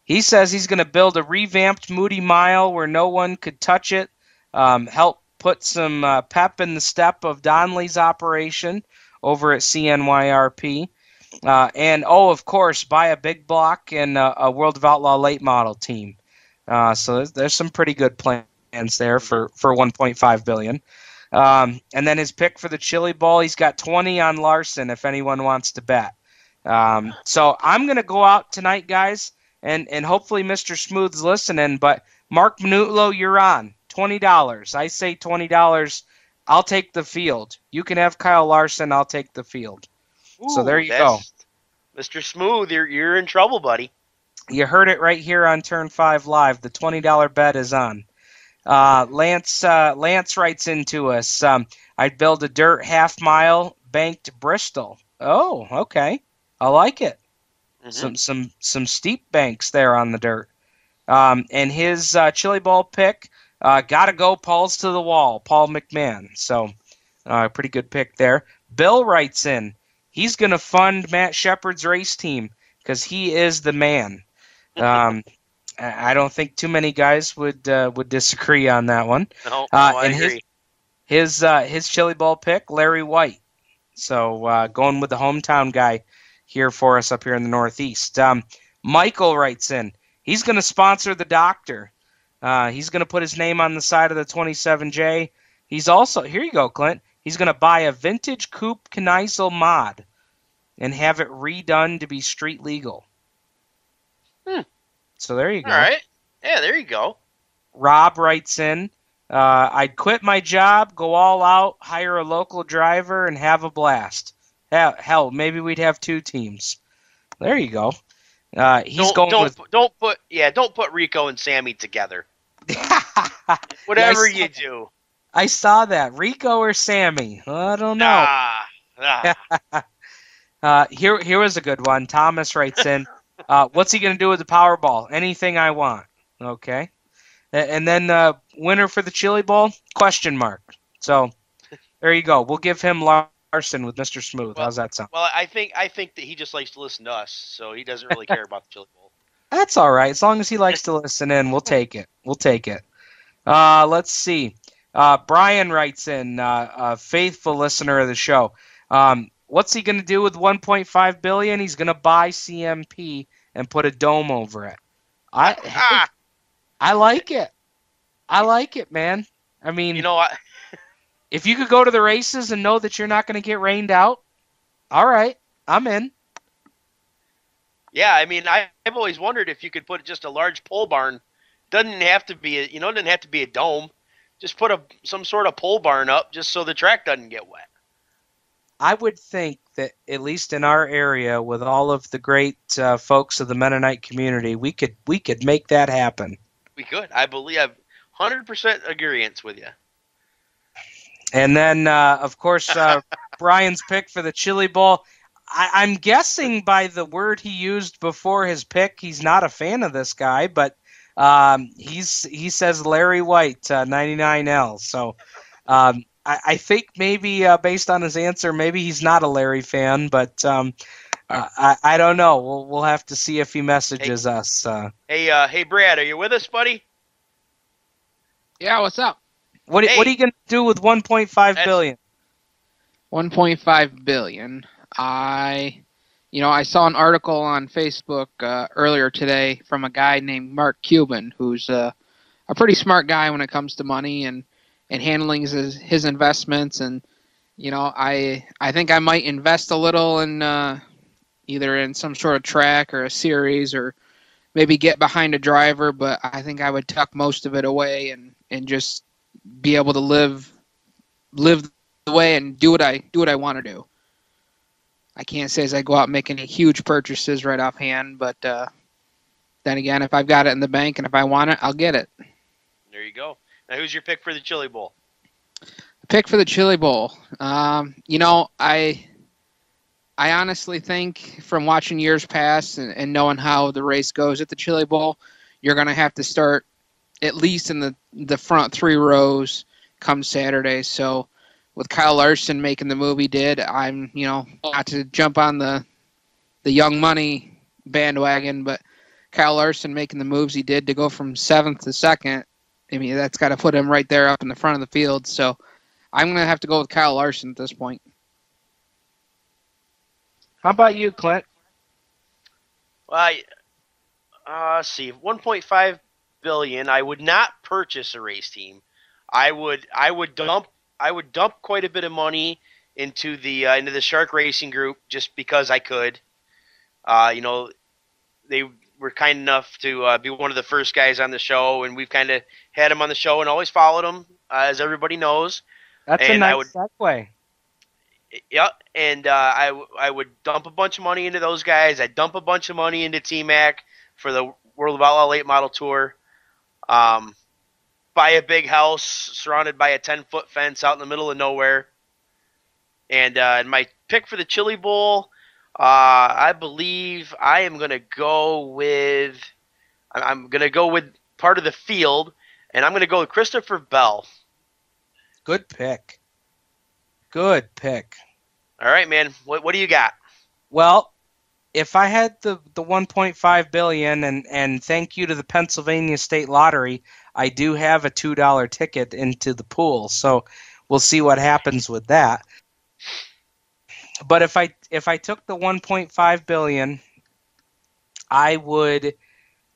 He says he's going to build a revamped Moody Mile where no one could touch it, help put some pep in the step of Donnelly's operation over at CNYRP. And, of course, buy a big block and a World of Outlaw late model team. So there's some pretty good plans there for $1.5 billion. And then his pick for the Chili Bowl, he's got 20 on Larson if anyone wants to bet. So I'm going to go out tonight, guys, and hopefully Mr. Smooth's listening. But Mark Manutlo, you're on. $20. I say $20. I'll take the field. You can have Kyle Larson. I'll take the field. So there you go. Mr. Smooth, you're in trouble, buddy. You heard it right here on Turn 5 Live. The $20 bet is on. Lance writes into us, I'd build a dirt half-mile banked Bristol. Oh, okay. I like it. Mm-hmm. Some steep banks there on the dirt. And his Chili Bowl pick, gotta go Paul's to the wall, Paul McMahon. So pretty good pick there. Bill writes in, he's going to fund Matt Shepard's race team because he is the man. I don't think too many guys would disagree on that one. No, I and agree. His Chili Bowl pick, Larry White. So going with the hometown guy here for us up here in the Northeast. Michael writes in, he's going to sponsor the doctor. He's going to put his name on the side of the 27J. He's also, here you go, Clint. He's going to buy a vintage coupe Kneisel mod and have it redone to be street legal. So there you go. All right. Yeah, there you go. Rob writes in, I'd quit my job, go all out, hire a local driver, and have a blast. Hell, maybe we'd have 2 teams. There you go. Don't put Rico and Sammy together. Whatever you do. I saw that. Rico or Sammy? I don't know. Here was a good one. Thomas writes in, what's he going to do with the Powerball? Anything I want. Okay. And then winner for the Chili Bowl? Question mark. So there you go. We'll give him Larson with Mr. Smooth. How's that sound? Well, I think that he just likes to listen to us, so he doesn't really care about the Chili Bowl. That's all right. As long as he likes to listen in, we'll take it. Let's see. Brian writes in, a faithful listener of the show. What's he going to do with $1.5 billion? He's going to buy CMP and put a dome over it. I like it. I like it, man. I mean, if you could go to the races and know that you're not going to get rained out, all right, I'm in. Yeah, I mean, I've always wondered if you could put just a large pole barn. Doesn't have to be a dome. Just put some sort of pole barn up just so the track doesn't get wet. I would think that at least in our area, with all of the great folks of the Mennonite community, we could make that happen. We could. I believe I have 100% agreement with you. And then, of course, Brian's pick for the Chili Bowl. I'm guessing by the word he used before his pick, he's not a fan of this guy, but he says Larry White, 99L. So I think maybe based on his answer, maybe he's not a Larry fan, but I don't know. We'll have to see if he messages us. Hey, Brad, are you with us, buddy? Yeah, what's up? What are you gonna do with 1.5 billion? 1.5 billion. I saw an article on Facebook earlier today from a guy named Mark Cuban, who's a pretty smart guy when it comes to money and handling his investments. And I think I might invest a little in either in some sort of track or a series, or maybe get behind a driver. But I think I would tuck most of it away and just be able to live the way and do what I want to do. I can't say as I go out and make any huge purchases right offhand, but then again, if I've got it in the bank and if I want it, I'll get it. There you go. Now, who's your pick for the Chili Bowl? Pick for the Chili Bowl. I honestly think from watching years past and knowing how the race goes at the Chili Bowl, you're going to have to start at least in the front 3 rows come Saturday. So with Kyle Larson making the move he did, I'm, not to jump on the young money bandwagon, but Kyle Larson making the moves he did to go from 7th to 2nd, I mean, that's got to put him right there up in the front of the field. So I'm going to have to go with Kyle Larson at this point. How about you, Clint? Well, let's see, 1.5 billion. I would not purchase a race team. I would dump quite a bit of money into the Shark Racing Group just because I could. They were kind enough to be one of the first guys on the show, and we've kind of had them on the show and always followed them, as everybody knows. That's a nice segue. Yeah, and I would dump a bunch of money into those guys. I'd dump a bunch of money into T-Mac for the World of Outlaw Late Model Tour. Buy a big house surrounded by a 10-foot fence out in the middle of nowhere. And my pick for the Chili Bowl, I believe I am going to go with part of the field, and I'm going to go with Christopher Bell. Good pick. Good pick. All right, man. What do you got? Well, if I had the 1.5 billion, and thank you to the Pennsylvania State Lottery, I do have a $2 ticket into the pool. So we'll see what happens with that. But if I took the 1.5 billion, I would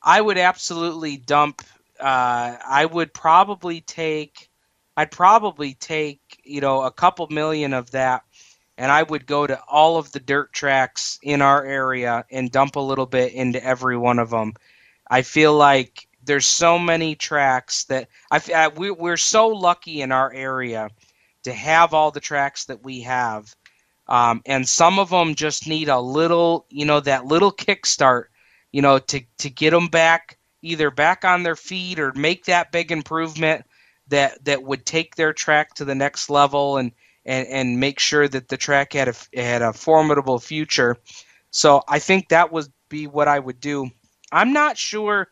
absolutely dump. I'd probably take a couple million of that, and I would go to all of the dirt tracks in our area and dump a little bit into every one of them. I feel like there's so many tracks that we're so lucky in our area to have all the tracks that we have. And some of them just need a little, that little kickstart, to get them either back on their feet or make that big improvement that would take their track to the next level and make sure that the track had a formidable future. So I think that would be what I would do. I'm not sure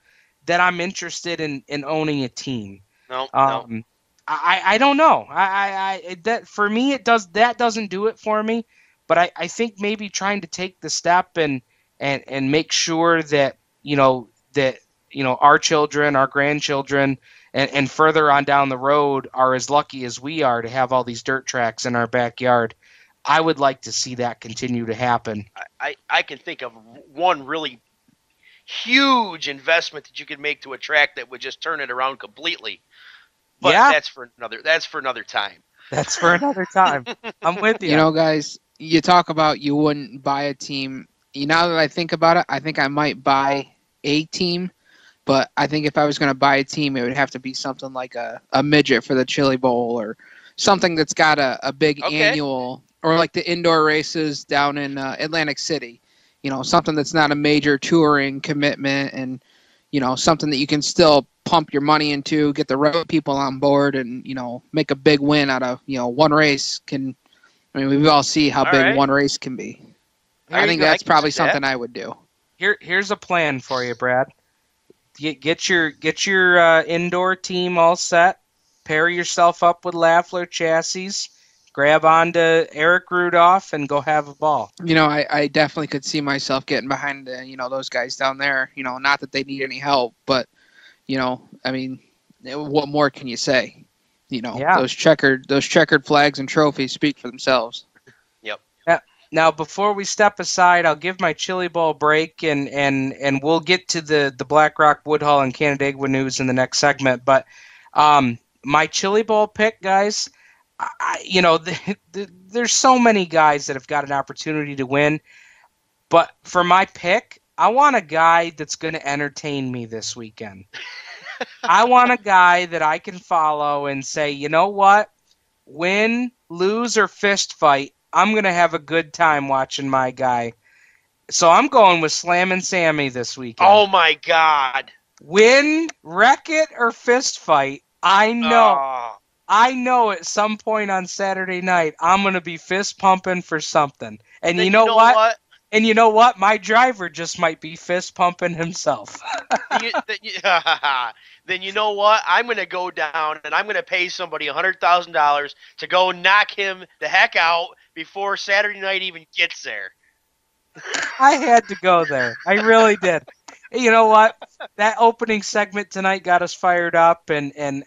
that I'm interested in owning a team. No. I don't know. That for me that doesn't do it for me. But I think maybe trying to take the step and make sure that our children, our grandchildren, and further on down the road are as lucky as we are to have all these dirt tracks in our backyard. I would like to see that continue to happen. I can think of one really huge investment that you could make to a track that would just turn it around completely. But that's for another time. That's for another time. I'm with you. Guys, you talk about you wouldn't buy a team. Now that I think about it, I think I might buy a team. But I think if I was going to buy a team, it would have to be something like a midget for the Chili Bowl, or something that's got a big annual, or like the indoor races down in Atlantic City. Something that's not a major touring commitment, and something that you can still pump your money into, get the road people on board, and make a big win out of one race. We all see how big one race can be. I think that's probably something I would do. Here's a plan for you, Brad. Get your indoor team all set. Pair yourself up with Lafler chassis. grab onto Eric Rudolph and go have a ball. I definitely could see myself getting behind, those guys down there. Not that they need any help, but, what more can you say? Those checkered flags and trophies speak for themselves. Yep. Yeah. Now, before we step aside, I'll give my Chili Bowl break, and we'll get to the Black Rock, Woodhull, and Canandaigua news in the next segment. But my Chili Bowl pick, guys, there's so many guys that have got an opportunity to win. But for my pick, I want a guy that's going to entertain me this weekend. I want a guy that I can follow and say, you know what? Win, lose, or fist fight, I'm going to have a good time watching my guy. So I'm going with Slammin' Sammy this weekend. Oh, my God. Win, wreck it, or fist fight, I know at some point on Saturday night I'm going to be fist pumping for something. And you know what? And you know what? My driver just might be fist pumping himself. Then you know what? I'm going to go down and I'm going to pay somebody $100,000 to go knock him the heck out before Saturday night even gets there. I had to go there. I really did. You know what? That opening segment tonight got us fired up, and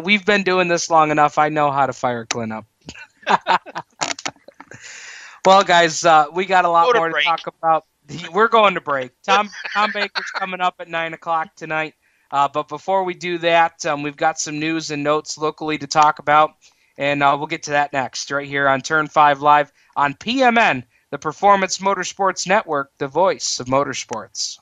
we've been doing this long enough. I know how to fire Clint up. Well, guys, we got a lot more to talk about. We're going to break. Tom Baker's coming up at 9 o'clock tonight. But before we do that, we've got some news and notes locally to talk about, and we'll get to that next right here on Turn 5 Live on PMN, the Performance Motorsports Network, the voice of motorsports.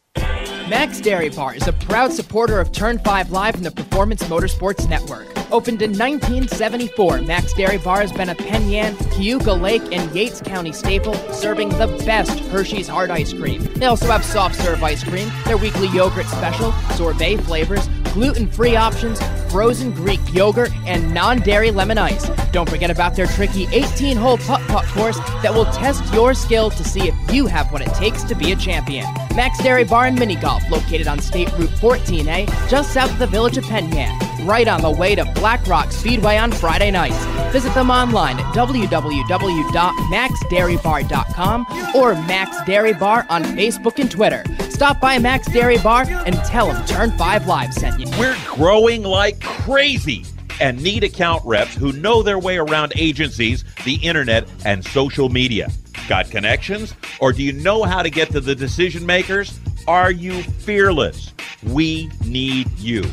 Max Dairy Bar is a proud supporter of Turn 5 Live and the Performance Motorsports Network. Opened in 1974, Max Dairy Bar has been a Penn Yan, Cayuga Lake, and Yates County staple, serving the best Hershey's hard ice cream. They also have soft serve ice cream, their weekly yogurt special, sorbet flavors, gluten-free options, frozen Greek yogurt, and non-dairy lemon ice. Don't forget about their tricky 18-hole putt-putt course that will test your skill to see if you have what it takes to be a champion. Max Dairy Bar and Mini Golf, located on State Route 14A, just south of the village of Penn Yan, right on the way to Black Rock Speedway on Friday nights. Visit them online at www.maxdairybar.com or Max Dairy Bar on Facebook and Twitter. Stop by Max Dairy Bar and tell them Turn 5 Live sent you. We're growing like crazy and need account reps who know their way around agencies, the internet, and social media. Got connections? Or do you know how to get to the decision makers? Are you fearless? We need you.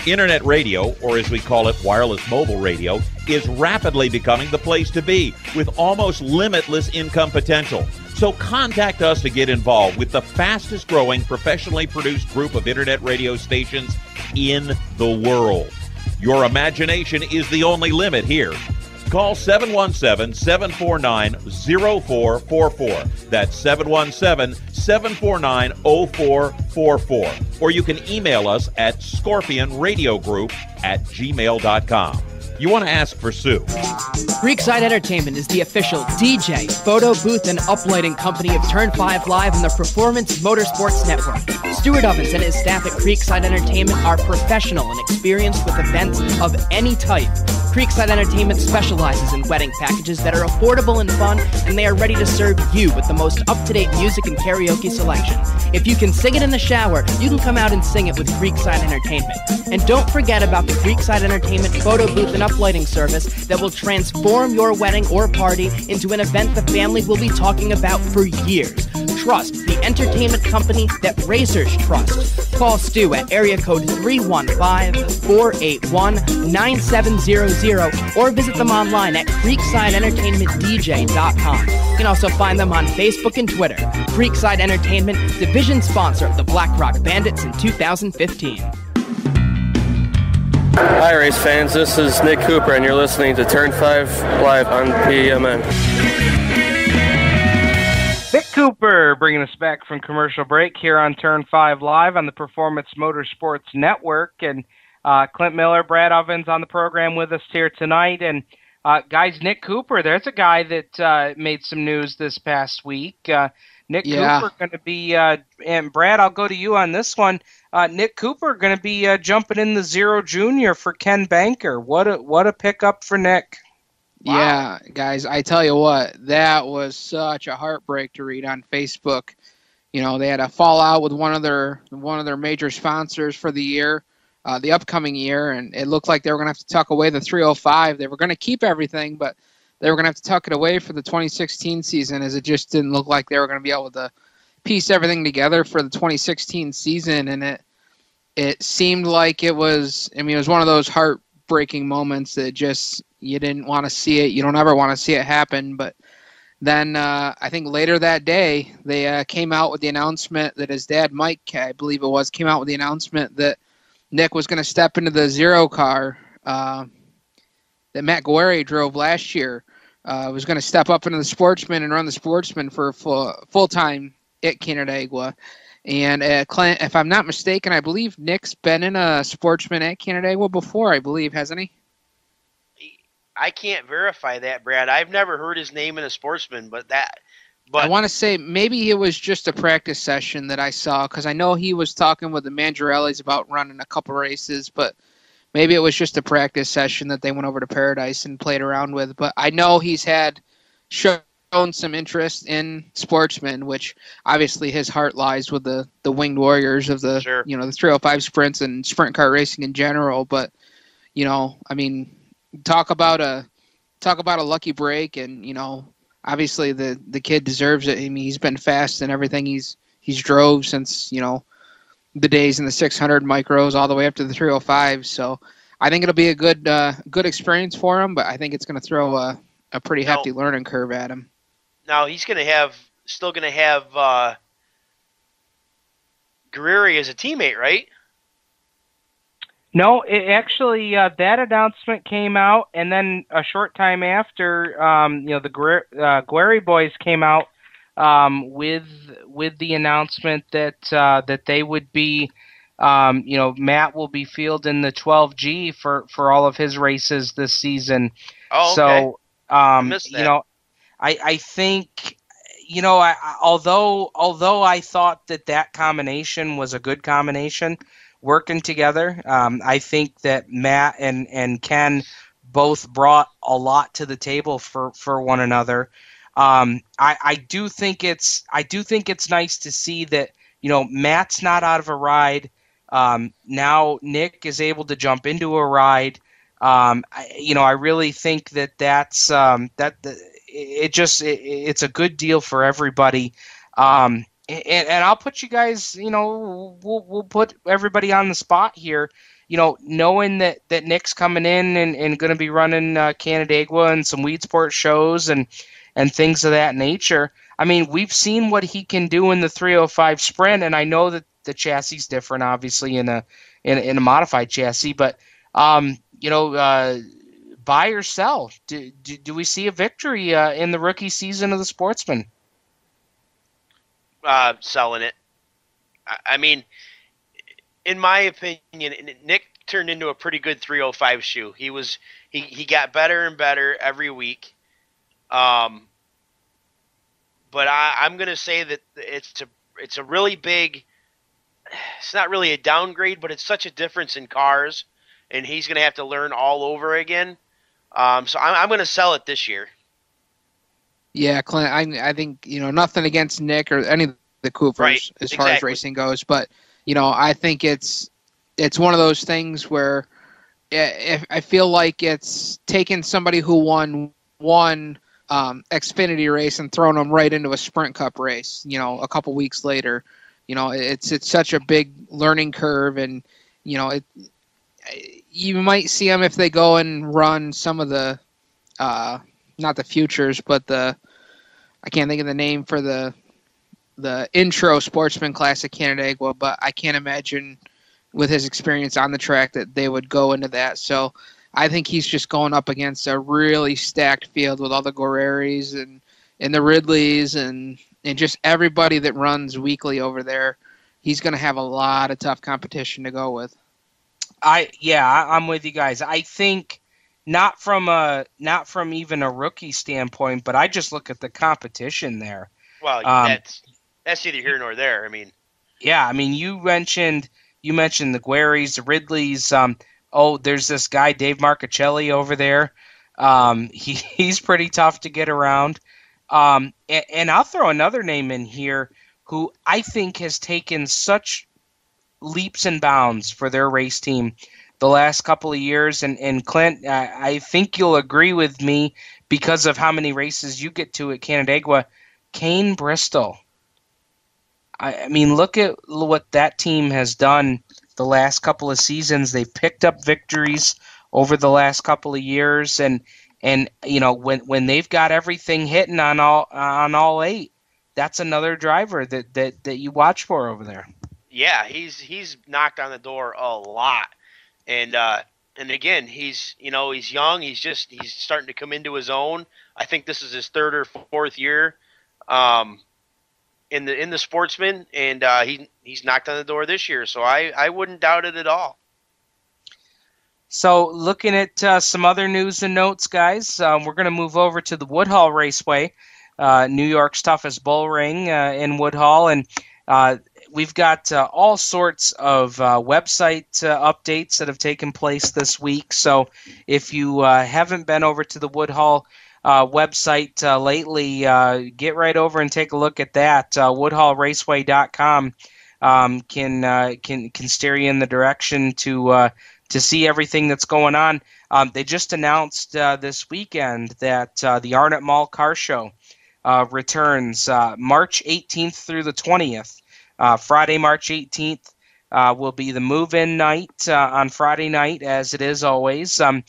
Internet radio, or as we call it, wireless mobile radio, is rapidly becoming the place to be with almost limitless income potential. So contact us to get involved with the fastest growing professionally produced group of internet radio stations in the world. Your imagination is the only limit here. Call 717-749-0444. That's 717-749-0444. Or you can email us at scorpionradiogroup@gmail.com. You want to ask for Sue. Creekside Entertainment is the official DJ, photo booth, and uplighting company of Turn 5 Live and the Performance Motorsports Network. Stuart Ovens and his staff at Creekside Entertainment are professional and experienced with events of any type. Creekside Entertainment specializes in wedding packages that are affordable and fun, and they are ready to serve you with the most up-to-date music and karaoke selection. If you can sing it in the shower, you can come out and sing it with Creekside Entertainment. And don't forget about the Creekside Entertainment photo booth and uplighting service that will transform your wedding or party into an event the family will be talking about for years. Trust the entertainment company that racers trust. Call Stu at area code 315-481-9700 or visit them online at creeksideentertainmentdj.com. You can also find them on Facebook and Twitter. Creekside Entertainment, division sponsor of the Black Rock Bandits in 2015. Hi, race fans. This is Nick Cooper, and you're listening to Turn 5 Live on PMN. Nick Cooper bringing us back from commercial break here on Turn 5 Live on the Performance Motorsports Network. And Clint Miller, Brad Ovens on the program with us here tonight. And guys, Nick Cooper, there's a guy that made some news this past week. Nick Cooper going to be, and Brad, I'll go to you on this one. Nick Cooper going to be jumping in the Zero Junior for Ken Banker. What a pickup for Nick. Yeah, guys, I tell you what, that was such a heartbreak to read on Facebook. They had a fallout with one of their major sponsors for the upcoming year, and it looked like they were going to have to tuck away the 305. They were going to keep everything, but they were going to have to tuck it away for the 2016 season, as it just didn't look like they were going to be able to piece everything together for the 2016 season. And it seemed like it was. I mean, it was one of those heartbreaking moments that just you didn't want to see it. You don't ever want to see it happen, but. Then I think later that day, they came out with the announcement that his dad, Mike, I believe it was, came out with the announcement that Nick was going to step into the Zero car that Matt Guerri drove last year. Was going to step up into the Sportsman and run the Sportsman for full-time at Canandaigua. And Clint, if I'm not mistaken, I believe Nick's been in a Sportsman at Canandaigua before, I believe, hasn't he? I can't verify that, Brad. I've never heard his name in a Sportsman, but I want to say maybe it was just a practice session that I saw, because I know he was talking with the Mangiarellis about running a couple races, but maybe it was just a practice session that they went over to Paradise and played around with. But I know he's had shown some interest in Sportsman, which obviously his heart lies with the winged warriors of the the 305 sprints and sprint car racing in general. But I mean. Talk about a lucky break, and obviously the kid deserves it. I mean, he's been fast in everything he's drove since the days in the 600 micros all the way up to the 305. So I think it'll be a good experience for him, but I think it's going to throw a pretty hefty learning curve at him. Now he's still going to have Guerri as a teammate, right? No, it actually that announcement came out, and then a short time after, the Guerri boys came out with the announcement that they would be, Matt will be fielding the 12G for all of his races this season. Oh, okay. So, I missed that. I think. Although I thought that combination was a good combination, working together, I think that Matt and Ken both brought a lot to the table for one another. I do think it's nice to see that Matt's not out of a ride. Now Nick is able to jump into a ride. I really think that's it's a good deal for everybody. And I'll put you guys, we'll put everybody on the spot here, knowing that Nick's coming in and going to be running Canandaigua and some weed sport shows and things of that nature. I mean, we've seen what he can do in the 305 sprint, and I know that the chassis is different, obviously, in a modified chassis, but buy or sell. Do we see a victory in the rookie season of the Sportsman? Selling it. I mean, in my opinion, Nick turned into a pretty good 305 shoe. He got better and better every week. But I'm going to say that it's a really big. It's not really a downgrade, but it's such a difference in cars, and he's going to have to learn all over again. So I'm going to sell it this year. Yeah, Clint, I think, nothing against Nick or any of the Coopers as far as racing goes, but, I think it's one of those things where I feel like it's taking somebody who won one Xfinity race and throwing them right into a Sprint Cup race, a couple weeks later. It's such a big learning curve, and, you might see them if they go and run some of the not the futures, but I can't think of the name for the intro Sportsman class at Canandaigua, but I can't imagine with his experience on the track that they would go into that. So I think he's just going up against a really stacked field with all the Guerreris and the Ridleys and just everybody that runs weekly over there. He's going to have a lot of tough competition to go with. I'm with you guys. I think not from even a rookie standpoint, but I just look at the competition there. Well, that's neither here nor there. I mean, yeah, I mean, you mentioned the Guerris, the Ridleys. There's this guy Dave Marchicelli over there. He's pretty tough to get around. And I'll throw another name in here who I think has taken such leaps and bounds for their race team the last couple of years. And Clint, I think you'll agree with me because of how many races you get to at Canandaigua. Kane Bristol. I mean, look at what that team has done the last couple of seasons. They've picked up victories over the last couple of years, and you know, when they've got everything hitting on all eight, that's another driver that you watch for over there. Yeah, he's knocked on the door a lot, and again, he's young. He's starting to come into his own. I think this is his third or fourth year in the Sportsman, and he's knocked on the door this year. So I wouldn't doubt it at all. So looking at some other news and notes, guys, we're going to move over to the Woodhull Raceway, New York's toughest bull ring in Woodhull, and we've got all sorts of website updates that have taken place this week. So if you haven't been over to the Woodhull website lately, get right over and take a look at that. WoodhullRaceway.com can steer you in the direction to see everything that's going on. They just announced this weekend that the Arnott Mall Car Show returns March 18th through the 20th. Friday, March 18th will be the move-in night on Friday night, as it is always. And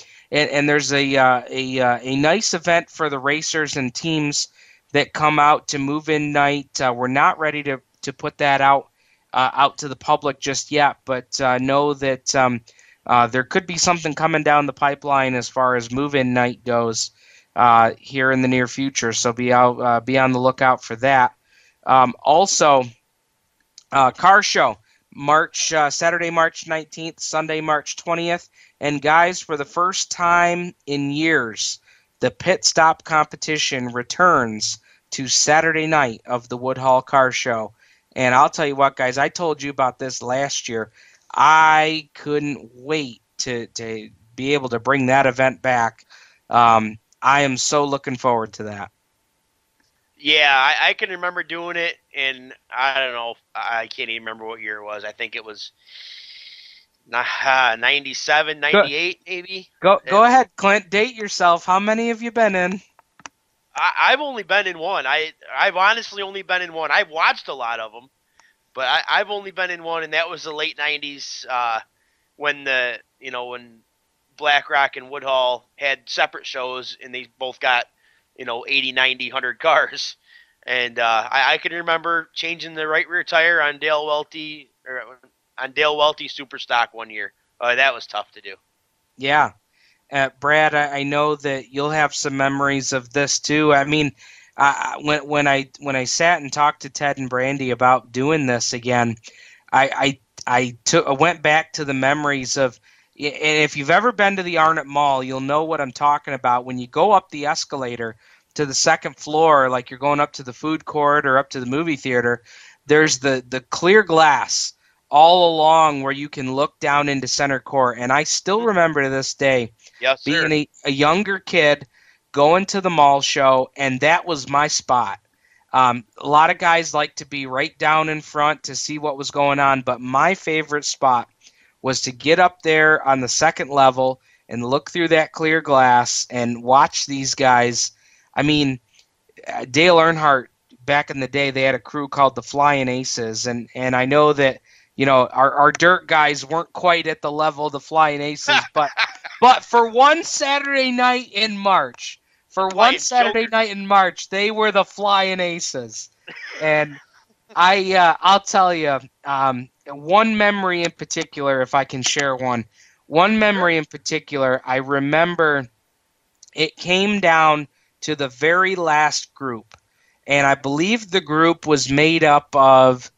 there's a nice event for the racers and teams that come out to move-in night. We're not ready to put that out to the public just yet, but know that there could be something coming down the pipeline as far as move-in night goes here in the near future. So be on the lookout for that. Also, car show, Saturday, March 19th, Sunday, March 20th. And guys, for the first time in years, the pit stop competition returns to Saturday night of the Woodhull Car Show. And I'll tell you what, guys, I told you about this last year. I couldn't wait to be able to bring that event back. I am so looking forward to that. Yeah, I can remember doing it, and I don't know. I can't even remember what year it was. I think it was 97, 98, maybe. Go ahead, Clint. Date yourself. How many have you been in? I've only been in one. I've honestly only been in one. I've watched a lot of them, but I've only been in one, and that was the late 90s when when Black Rock and Woodhull had separate shows, and they both got 80, 90, 100 cars. And I can remember changing the right rear tire on Dale Welty Superstock one year. That was tough to do. Yeah. Brad, I know that you'll have some memories of this too. I mean, when I sat and talked to Ted and Brandy about doing this again, I went back to the memories of, and if you've ever been to the Arnott Mall, you'll know what I'm talking about. When you go up the escalator to the second floor, like you're going up to the food court or up to the movie theater, there's the clear glass all along where you can look down into center court. And I still remember to this day being a younger kid going to the mall show, and that was my spot. A lot of guys like to be right down in front to see what was going on, but my favorite spot was to get up there on the second level and look through that clear glass and watch these guys. I mean, Dale Earnhardt, back in the day, they had a crew called the Flying Aces, and I know that our dirt guys weren't quite at the level of the Flying Aces, but for one Saturday night in March, they were the Flying Aces. And I'll tell you, one memory in particular, if I can share one memory in particular, I remember it came down to the very last group, and I believe the group was made up of,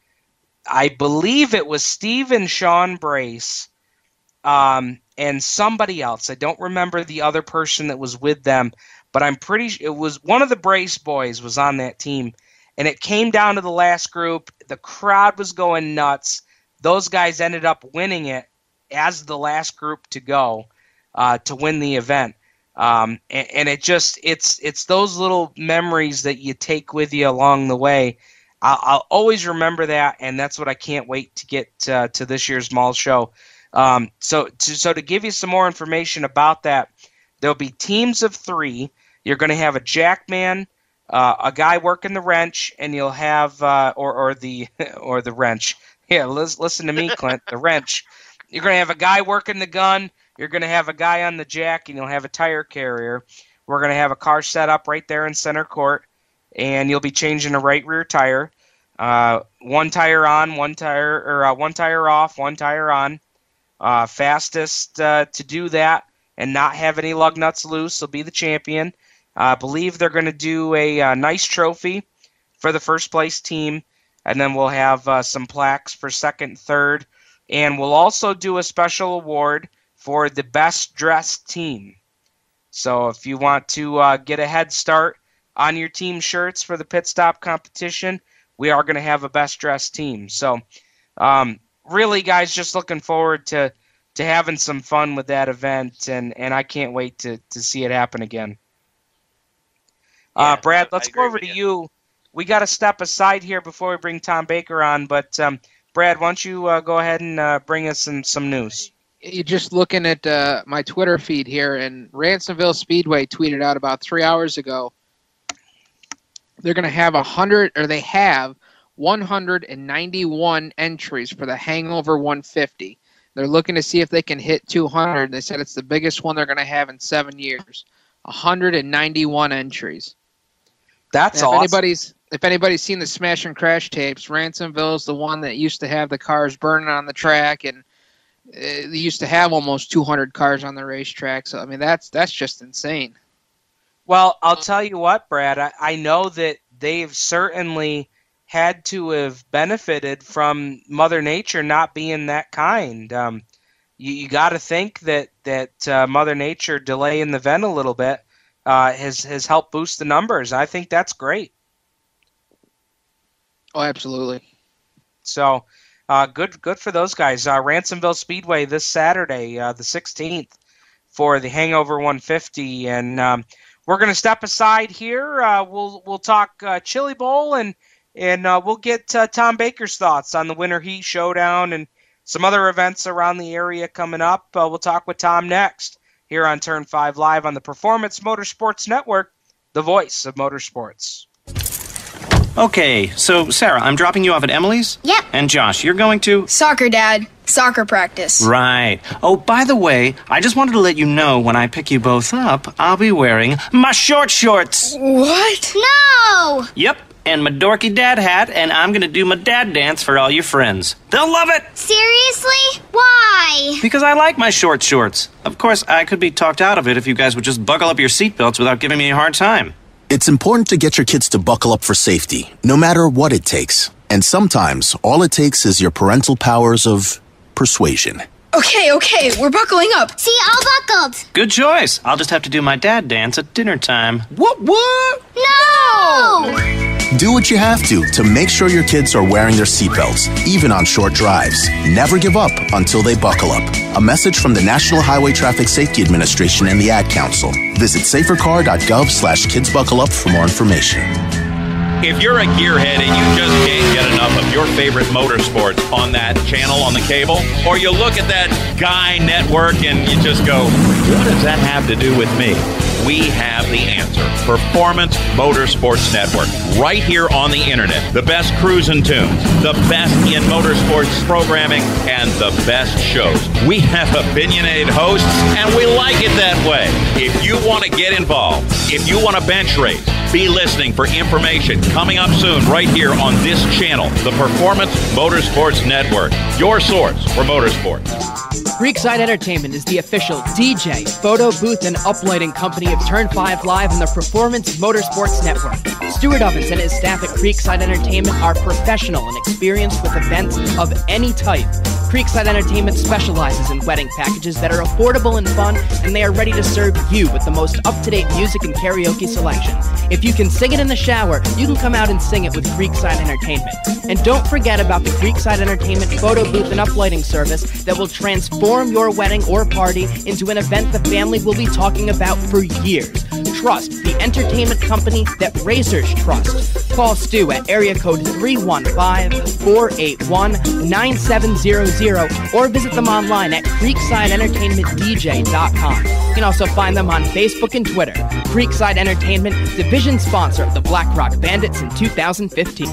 I believe it was Steve and Sean Brace, and somebody else. I don't remember the other person that was with them, but I'm pretty sure it was one of the Brace boys was on that team. And it came down to the last group. The crowd was going nuts. Those guys ended up winning it as the last group to go to win the event. And it's those little memories that you take with you along the way. I'll always remember that, and that's what I can't wait to get to this year's mall show. So to give you some more information about that, there'll be teams of 3. You're going to have a jackman, a guy working the wrench, and you'll have or the wrench. Yeah, listen to me, Clint. The wrench. You're going to have a guy working the gun. You're going to have a guy on the jack, and you'll have a tire carrier. We're going to have a car set up right there in center court, and you'll be changing a right rear tire. One tire on, one tire off, one tire on. Fastest to do that and not have any lug nuts loose will be the champion. I believe they're going to do a nice trophy for the first place team, and then we'll have some plaques for second, third, and we'll also do a special award for the best dressed team. So if you want to get a head start on your team shirts for the pit stop competition, we are going to have a best dressed team. So really, guys, just looking forward to having some fun with that event, and I can't wait to see it happen again. Brad, let's go over to you. We got to step aside here before we bring Tom Baker on, but Brad, why don't you go ahead and bring us some news? You're just looking at my Twitter feed here, and Ransomville Speedway tweeted out about 3 hours ago they're going to have 191 entries for the Hangover 150. They're looking to see if they can hit 200. They said it's the biggest one they're going to have in 7 years. 191 entries. That's awesome. If anybody's seen the Smash and Crash tapes, Ransomville is the one that used to have the cars burning on the track, and they used to have almost 200 cars on the racetrack. So I mean, that's just insane. Well, I'll tell you what, Brad. I know that they've certainly had to have benefited from Mother Nature not being that kind. You got to think that Mother Nature delaying the event a little bit has helped boost the numbers. I think that's great. Oh, absolutely. So good for those guys. Ransomville Speedway this Saturday, the 16th, for the Hangover 150, and we're going to step aside here. We'll talk Chili Bowl, and we'll get Tom Baker's thoughts on the Winter Heat Showdown and some other events around the area coming up. We'll talk with Tom next here on Turn 5 Live on the Performance Motorsports Network, the voice of motorsports. Okay, so Sarah, I'm dropping you off at Emily's? Yep. And Josh, you're going to? Soccer, Dad. Soccer practice. Right. Oh, by the way, I just wanted to let you know when I pick you both up, I'll be wearing my short shorts. What? No! Yep, and my dorky dad hat, and I'm gonna do my dad dance for all your friends. They'll love it! Seriously? Why? Because I like my short shorts. Of course, I could be talked out of it if you guys would just buckle up your seatbelts without giving me a hard time. It's important to get your kids to buckle up for safety, no matter what it takes. And sometimes, all it takes is your parental powers of persuasion. Okay, we're buckling up. See, all buckled. Good choice. I'll just have to do my dad dance at dinner time. What? No! Do what you have to make sure your kids are wearing their seatbelts, even on short drives. Never give up until they buckle up. A message from the National Highway Traffic Safety Administration and the Ad Council. Visit safercar.gov/kidsbuckleup for more information. If you're a gearhead and you just can't get enough of your favorite motorsports on that channel on the cable, or you look at that Guy network and you just go, what does that have to do with me? We have the answer. Performance Motorsports Network. Right here on the internet. The best cruising tunes, the best in motorsports programming, and the best shows. We have opinionated hosts, and we like it that way. If you want to get involved, if you want to bench race, be listening for information coming up soon right here on this channel, the Performance Motorsports Network. Your source for motorsports. Creekside Entertainment is the official DJ, photo booth, and uplighting company of Turn 5 Live and the Performance Motorsports Network. Stuart Ovens and his staff at Creekside Entertainment are professional and experienced with events of any type. Creekside Entertainment specializes in wedding packages that are affordable and fun, and they are ready to serve you with the most up-to-date music and karaoke selection. If you can sing it in the shower, you can come out and sing it with Creekside Entertainment. And don't forget about the Creekside Entertainment photo booth and uplighting service that will transform transform your wedding or party into an event the family will be talking about for years. Trust, the entertainment company that racers trust. Call Stu at area code 315-481-9700 or visit them online at creeksideentertainmentdj.com. You can also find them on Facebook and Twitter. Creekside Entertainment, division sponsor of the Black Rock Bandits in 2015.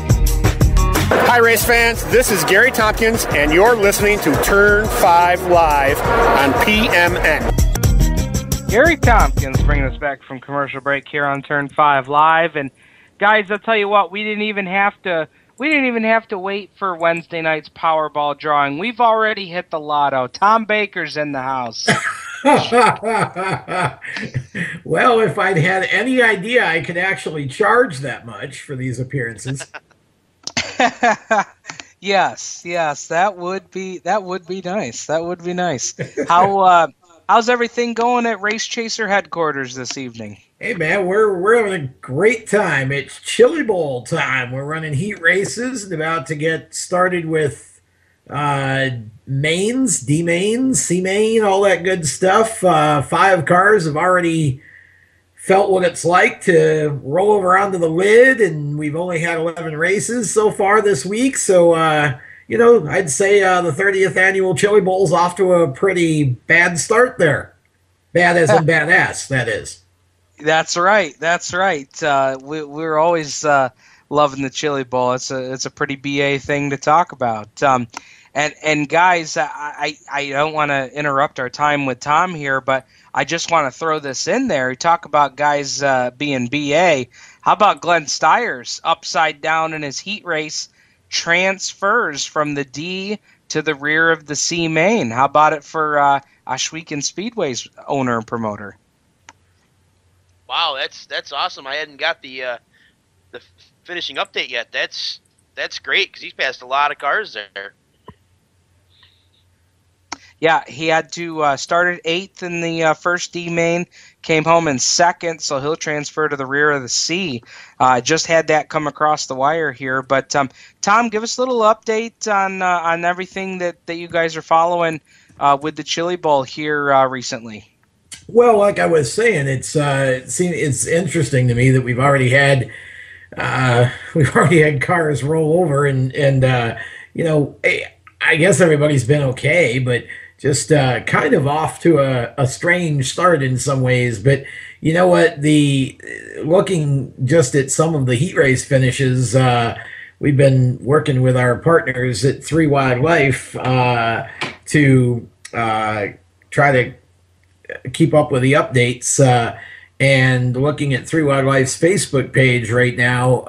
Hi, race fans. This is Gary Tompkins, and you're listening to Turn 5 Live on PMN. Gary Tompkins bringing us back from commercial break here on Turn 5 Live. And guys, I'll tell you what, we didn't even have to wait for Wednesday night's Powerball drawing. We've already hit the lotto. Tom Baker's in the house. Well, if I'd had any idea I could actually charge that much for these appearances. Yes, that would be nice. That would be nice. How's everything going at Race Chaser headquarters this evening? Hey man, we're having a great time. It's Chili Bowl time. We're running heat races and about to get started with mains, D mains, C main, all that good stuff. 5 cars have already felt what it's like to roll over onto the lid, and we've only had 11 races so far this week. So, I'd say the 30th annual Chili Bowl's off to a pretty bad start there. Bad as in badass, that is. That's right. We're always loving the Chili Bowl. It's a pretty BA thing to talk about. And guys, I don't want to interrupt our time with Tom here, but I just want to throw this in there. You talk about guys being BA. How about Glenn Stiers upside down in his heat race, transfers from the D to the rear of the C main? How about it for Ashwegan Speedway's owner and promoter? Wow, that's awesome. I hadn't got the finishing update yet. That's great because he's passed a lot of cars there. Yeah, he had to start at 8th in the first D main, came home in 2nd, so he'll transfer to the rear of the C. Just had that come across the wire here. But, Tom, give us a little update on everything that you guys are following with the Chili Bowl here recently. Well, like I was saying, it's interesting to me that we've already had cars roll over, and I guess everybody's been okay, but just kind of off to a strange start in some ways. But you know what? Looking just at some of the heat race finishes, we've been working with our partners at 3 Wildlife to try to keep up with the updates. And looking at 3 Wildlife's Facebook page right now,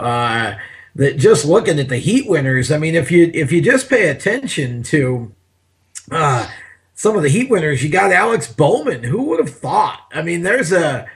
that just looking at the heat winners. I mean, if you just pay attention to some of the heat winners, you got Alex Bowman. Who would have thought? I mean, there's a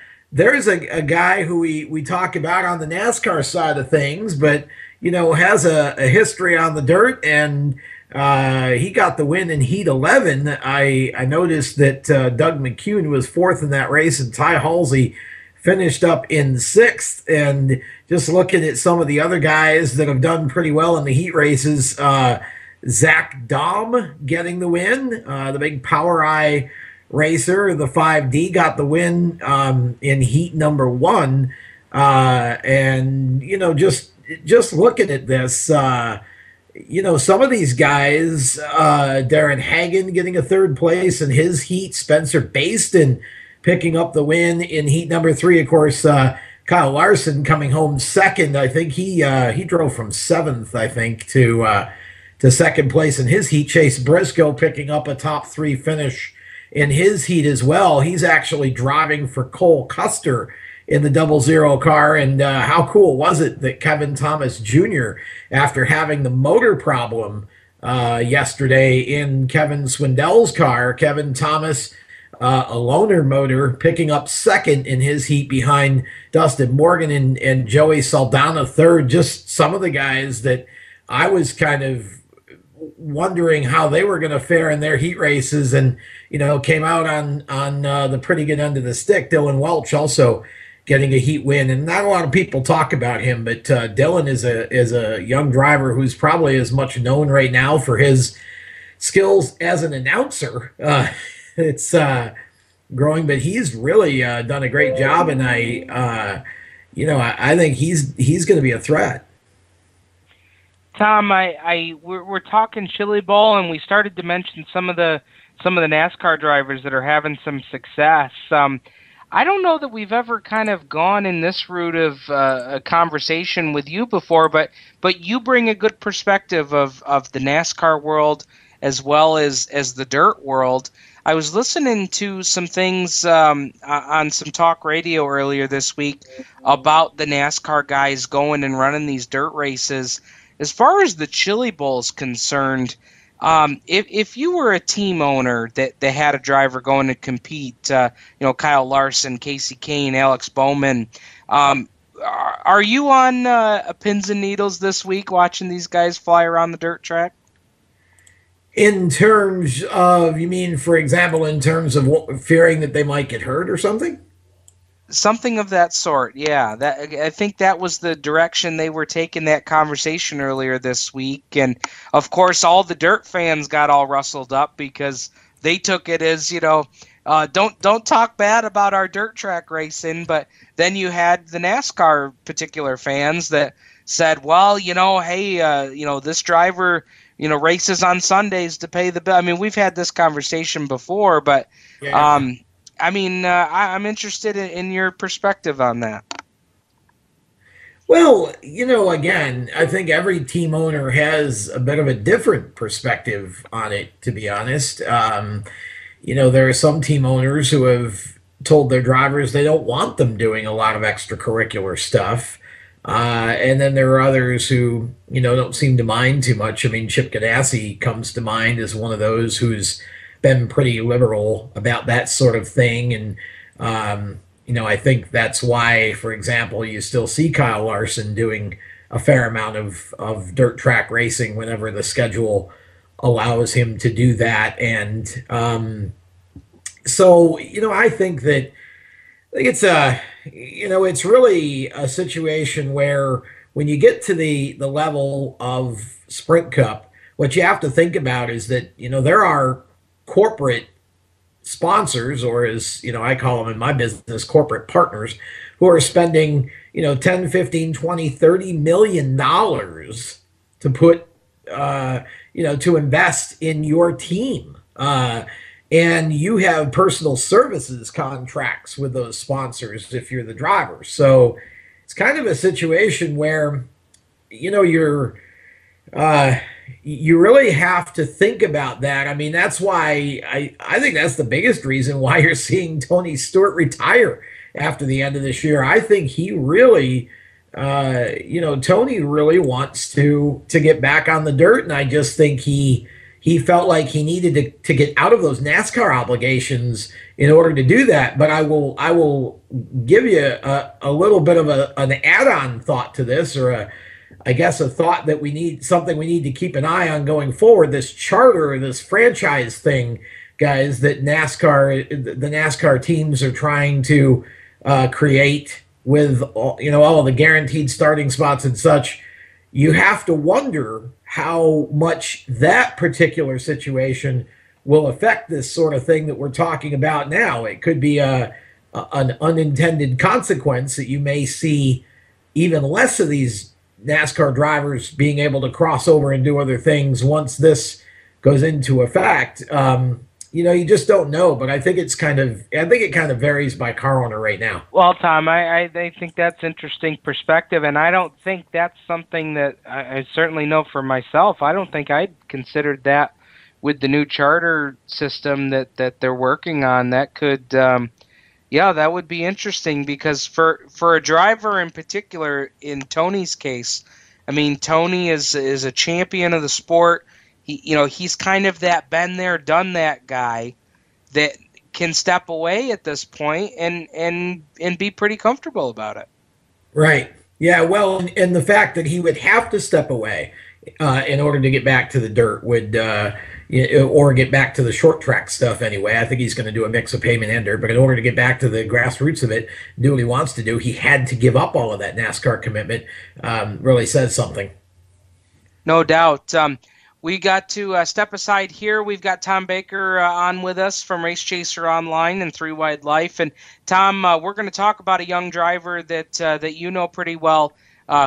guy who we talk about on the NASCAR side of things, but has a history on the dirt, and he got the win in Heat 11. I noticed that Doug McCune was 4th in that race, and Ty Halsey finished up in 6th. And just looking at some of the other guys that have done pretty well in the heat races, Zach Dahm getting the win, the big Power Eye racer, the 5D, got the win in heat number 1. And just looking at this, some of these guys, Darren Hagen getting a 3rd place in his heat, Spencer Baston picking up the win in heat number 3. Of course, Kyle Larson coming home 2nd. I think he drove from 7th, I think, to 2nd place in his heat. Chase Briscoe picking up a top 3 finish in his heat as well. He's actually driving for Cole Custer in the 00 car. And how cool was it that Kevin Thomas Jr., after having the motor problem yesterday in Kevin Swindell's car, Kevin Thomas, a loaner motor, picking up 2nd in his heat behind Dustin Morgan and Joey Saldana 3rd. Just some of the guys that I was kind of wondering how they were going to fare in their heat races, and came out on the pretty good end of the stick. Dylan Welch also getting a heat win, and not a lot of people talk about him, but Dylan is a young driver who's probably as much known right now for his skills as an announcer. It's growing, but he's really done a great job, and I think he's going to be a threat. Tom, we're talking Chili Bowl, and we started to mention some of the NASCAR drivers that are having some success. I don't know that we've ever kind of gone in this route of a conversation with you before, but you bring a good perspective of the NASCAR world as well as the dirt world. I was listening to some things on some talk radio earlier this week about the NASCAR guys going and running these dirt races. As far as the Chili Bowl is concerned, if you were a team owner that had a driver going to compete, Kyle Larson, Casey Kane, Alex Bowman, are you on pins and needles this week watching these guys fly around the dirt track? In terms of, you mean, for example, in terms of fearing that they might get hurt or something? Something of that sort, yeah. I think that was the direction they were taking that conversation earlier this week. And, of course, all the dirt fans got all rustled up because they took it as, don't talk bad about our dirt track racing. But then you had the NASCAR particular fans that said, well, hey, this driver – races on Sundays to pay the bill. I mean, we've had this conversation before, but I'm interested in your perspective on that. Well, again, I think every team owner has a bit of a different perspective on it, to be honest. There are some team owners who have told their drivers they don't want them doing a lot of extracurricular stuff. And then there are others who, don't seem to mind too much. I mean, Chip Ganassi comes to mind as one of those who's been pretty liberal about that sort of thing. And, I think that's why, for example, you still see Kyle Larson doing a fair amount of dirt track racing whenever the schedule allows him to do that. And so, I think it's really a situation where when you get to the level of Sprint Cup, what you have to think about is that, there are corporate sponsors, or as, I call them in my business, corporate partners, who are spending, 10, 15, 20, 30 million dollars to put, to invest in your team. And you have personal services contracts with those sponsors if you're the driver. So it's kind of a situation where, you really have to think about that. I mean, that's why I think that's the biggest reason why you're seeing Tony Stewart retire after the end of this year. I think he really, Tony really wants to get back on the dirt. And I just think he felt like he needed to get out of those NASCAR obligations in order to do that. But I will give you a little bit of an add-on thought to this, or I guess a thought that we need to keep an eye on going forward. This charter, this franchise thing, guys, that the NASCAR teams are trying to create with all of the guaranteed starting spots and such. You have to wonder how much that particular situation will affect this sort of thing that we're talking about now. It could be an unintended consequence that you may see even less of these NASCAR drivers being able to cross over and do other things once this goes into effect. You just don't know, but I think it kind of varies by car owner right now. Well, Tom, I think that's interesting perspective, and I don't think that's something that I certainly know for myself. I don't think I'd considered that with the new charter system that they're working on. That could, that would be interesting, because for a driver in particular, in Tony's case, I mean, Tony is a champion of the sport. He's kind of that been there, done that guy that can step away at this point and be pretty comfortable about it. Right. Yeah. Well, and the fact that he would have to step away in order to get back to the dirt or get back to the short track stuff anyway. I think he's going to do a mix of payment and dirt, but in order to get back to the grassroots of it, do what he wants to do, he had to give up all of that NASCAR commitment. Really says something. No doubt. we got to step aside here. We've got Tom Baker on with us from Race Chaser Online and Three Wide Life. And Tom, we're going to talk about a young driver that you know pretty well,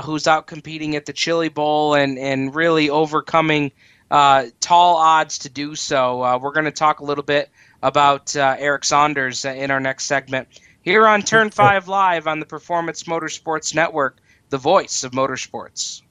who's out competing at the Chili Bowl and really overcoming tall odds to do so. We're going to talk a little bit about Eric Saunders in our next segment here on Turn 5 Live on the Performance Motorsports Network, the voice of motorsports.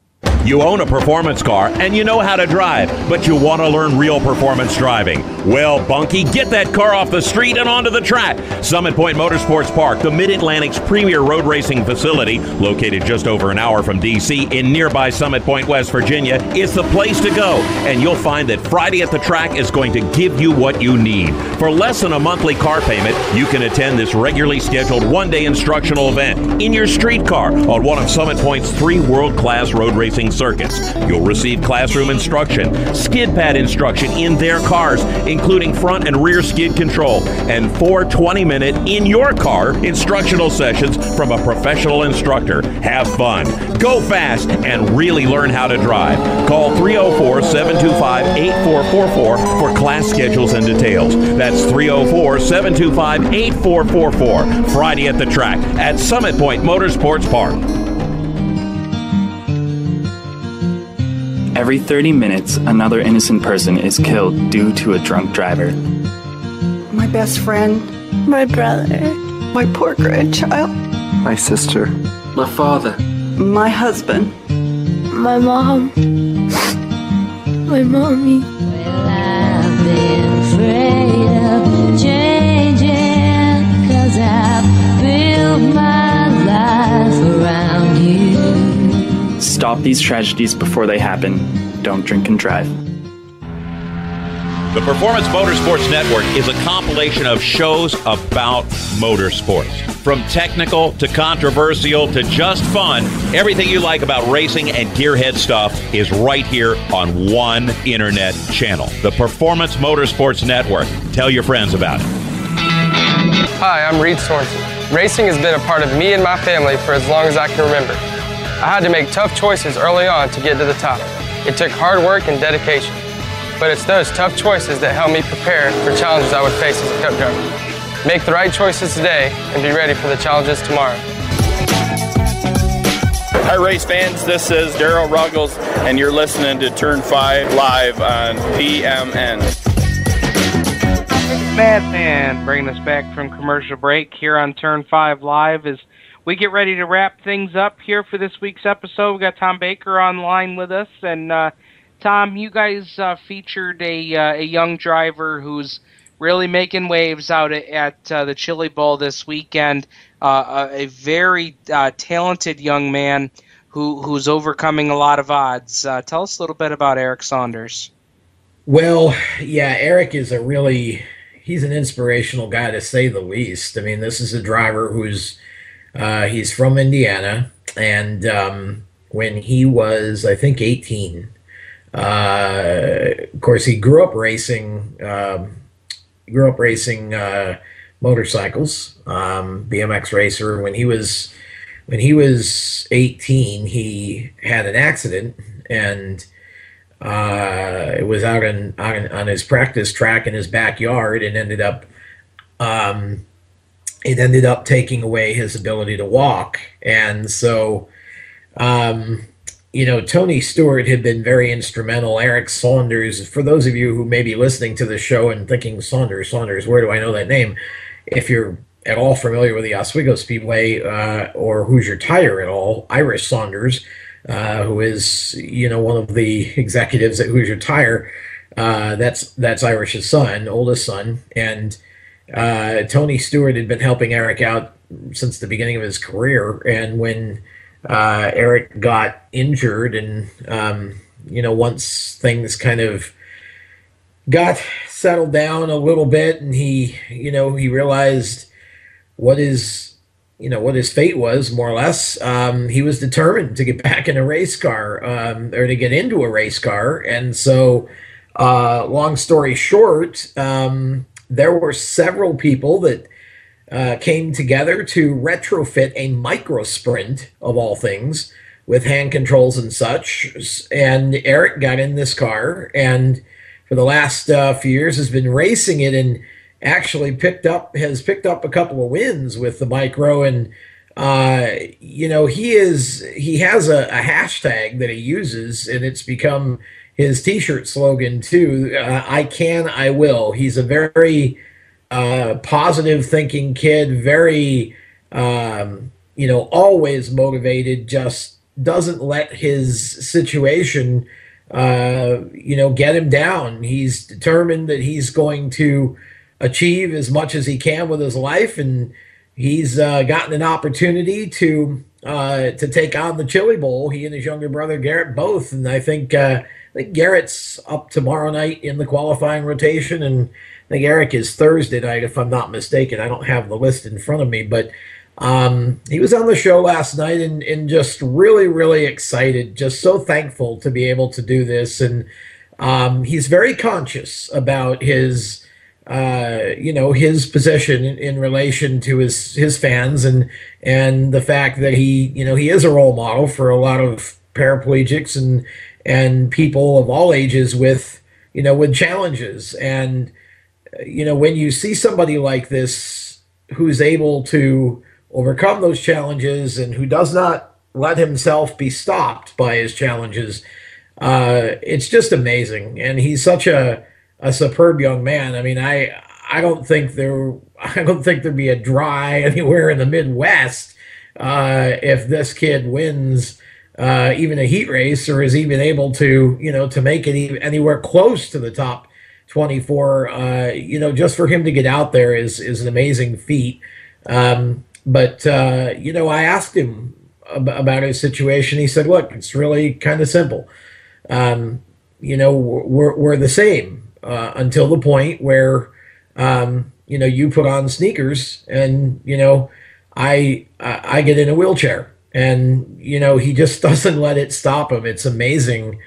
You own a performance car and you know how to drive, but you want to learn real performance driving. Well, Bunky, get that car off the street and onto the track. Summit Point Motorsports Park, the Mid-Atlantic's premier road racing facility, located just over an hour from D.C. in nearby Summit Point, West Virginia, is the place to go. And you'll find that Friday at the Track is going to give you what you need. For less than a monthly car payment, you can attend this regularly scheduled one-day instructional event in your street car on one of Summit Point's 3 world-class road racing circuits. You'll receive classroom instruction, skid pad instruction in their cars, including front and rear skid control, and 4 20-minute in-your-car instructional sessions from a professional instructor. Have fun, go fast, and really learn how to drive. Call 304-725-8444 for class schedules and details. That's 304-725-8444. Friday at the Track at Summit Point Motorsports Park. Every 30 minutes, another innocent person is killed due to a drunk driver. My best friend. My brother. My poor grandchild. My sister. My father. My husband. My mom. My mommy. Well, I've been afraid of changing, 'cause I've built my life around you. Stop these tragedies before they happen. Don't drink and drive. The Performance Motorsports Network is a compilation of shows about motorsports. From technical to controversial to just fun, everything you like about racing and gearhead stuff is right here on one internet channel. The Performance Motorsports Network. Tell your friends about it. Hi, I'm Reed Sorensen. Racing has been a part of me and my family for as long as I can remember. I had to make tough choices early on to get to the top. It took hard work and dedication. But it's those tough choices that help me prepare for challenges I would face as a cup driver. Make the right choices today and be ready for the challenges tomorrow. Hi race fans, this is Daryl Ruggles and you're listening to Turn 5 Live on PMN. Madman bringing us back from commercial break here on Turn 5 Live as we get ready to wrap things up here for this week's episode. We got Tom Baker online with us, and Tom, you guys featured a young driver who's really making waves out at the Chili Bowl this weekend. A very talented young man who's overcoming a lot of odds. Tell us a little bit about Eric Saunders. Well, yeah, Eric is he's an inspirational guy to say the least. I mean, this is a driver who's he's from Indiana, and when he was, I think, 18, of course, he grew up racing motorcycles, BMX racer. When he was 18, he had an accident, and it was out on his practice track in his backyard, and ended up taking away his ability to walk. And so, Tony Stewart had been very instrumental. Eric Saunders, for those of you who may be listening to the show and thinking, Saunders, where do I know that name? If you're at all familiar with the Oswego Speedway or Hoosier Tire at all, Irish Saunders, who is, one of the executives at Hoosier Tire, that's Irish's son, oldest son. And Tony Stewart had been helping Eric out since the beginning of his career, and when Eric got injured and once things kind of got settled down a little bit, and he realized what his fate was, more or less, he was determined to get back in a race car, or to get into a race car. And so long story short, there were several people that came together to retrofit a micro sprint, of all things, with hand controls and such. And Eric got in this car, and for the last few years has been racing it, and actually has picked up a couple of wins with the micro. And he has a hashtag that he uses, and it's become his t-shirt slogan too. I can, I will. He's a very positive thinking kid, very always motivated, just doesn't let his situation get him down. He's determined that he's going to achieve as much as he can with his life, and he's gotten an opportunity to take on the Chili Bowl. He and his younger brother Garrett both, and I think Garrett's up tomorrow night in the qualifying rotation, and I think Eric is Thursday night, if I'm not mistaken. I don't have the list in front of me, but he was on the show last night and just really, really excited, just so thankful to be able to do this. And he's very conscious about his his position in relation to his fans, and the fact that he is a role model for a lot of paraplegics and people of all ages with challenges. And when you see somebody like this who's able to overcome those challenges and who does not let himself be stopped by his challenges, it's just amazing. And he's such a superb young man. I mean, I don't think there'd be a dry anywhere in the Midwest if this kid wins even a heat race, or is even able to to make it anywhere close to the top 24. Just for him to get out there is an amazing feat. But I asked him about his situation. He said, "Look, it's really kind of simple. We're the same until the point where you put on sneakers, and I get in a wheelchair." And he just doesn't let it stop him. It's amazing,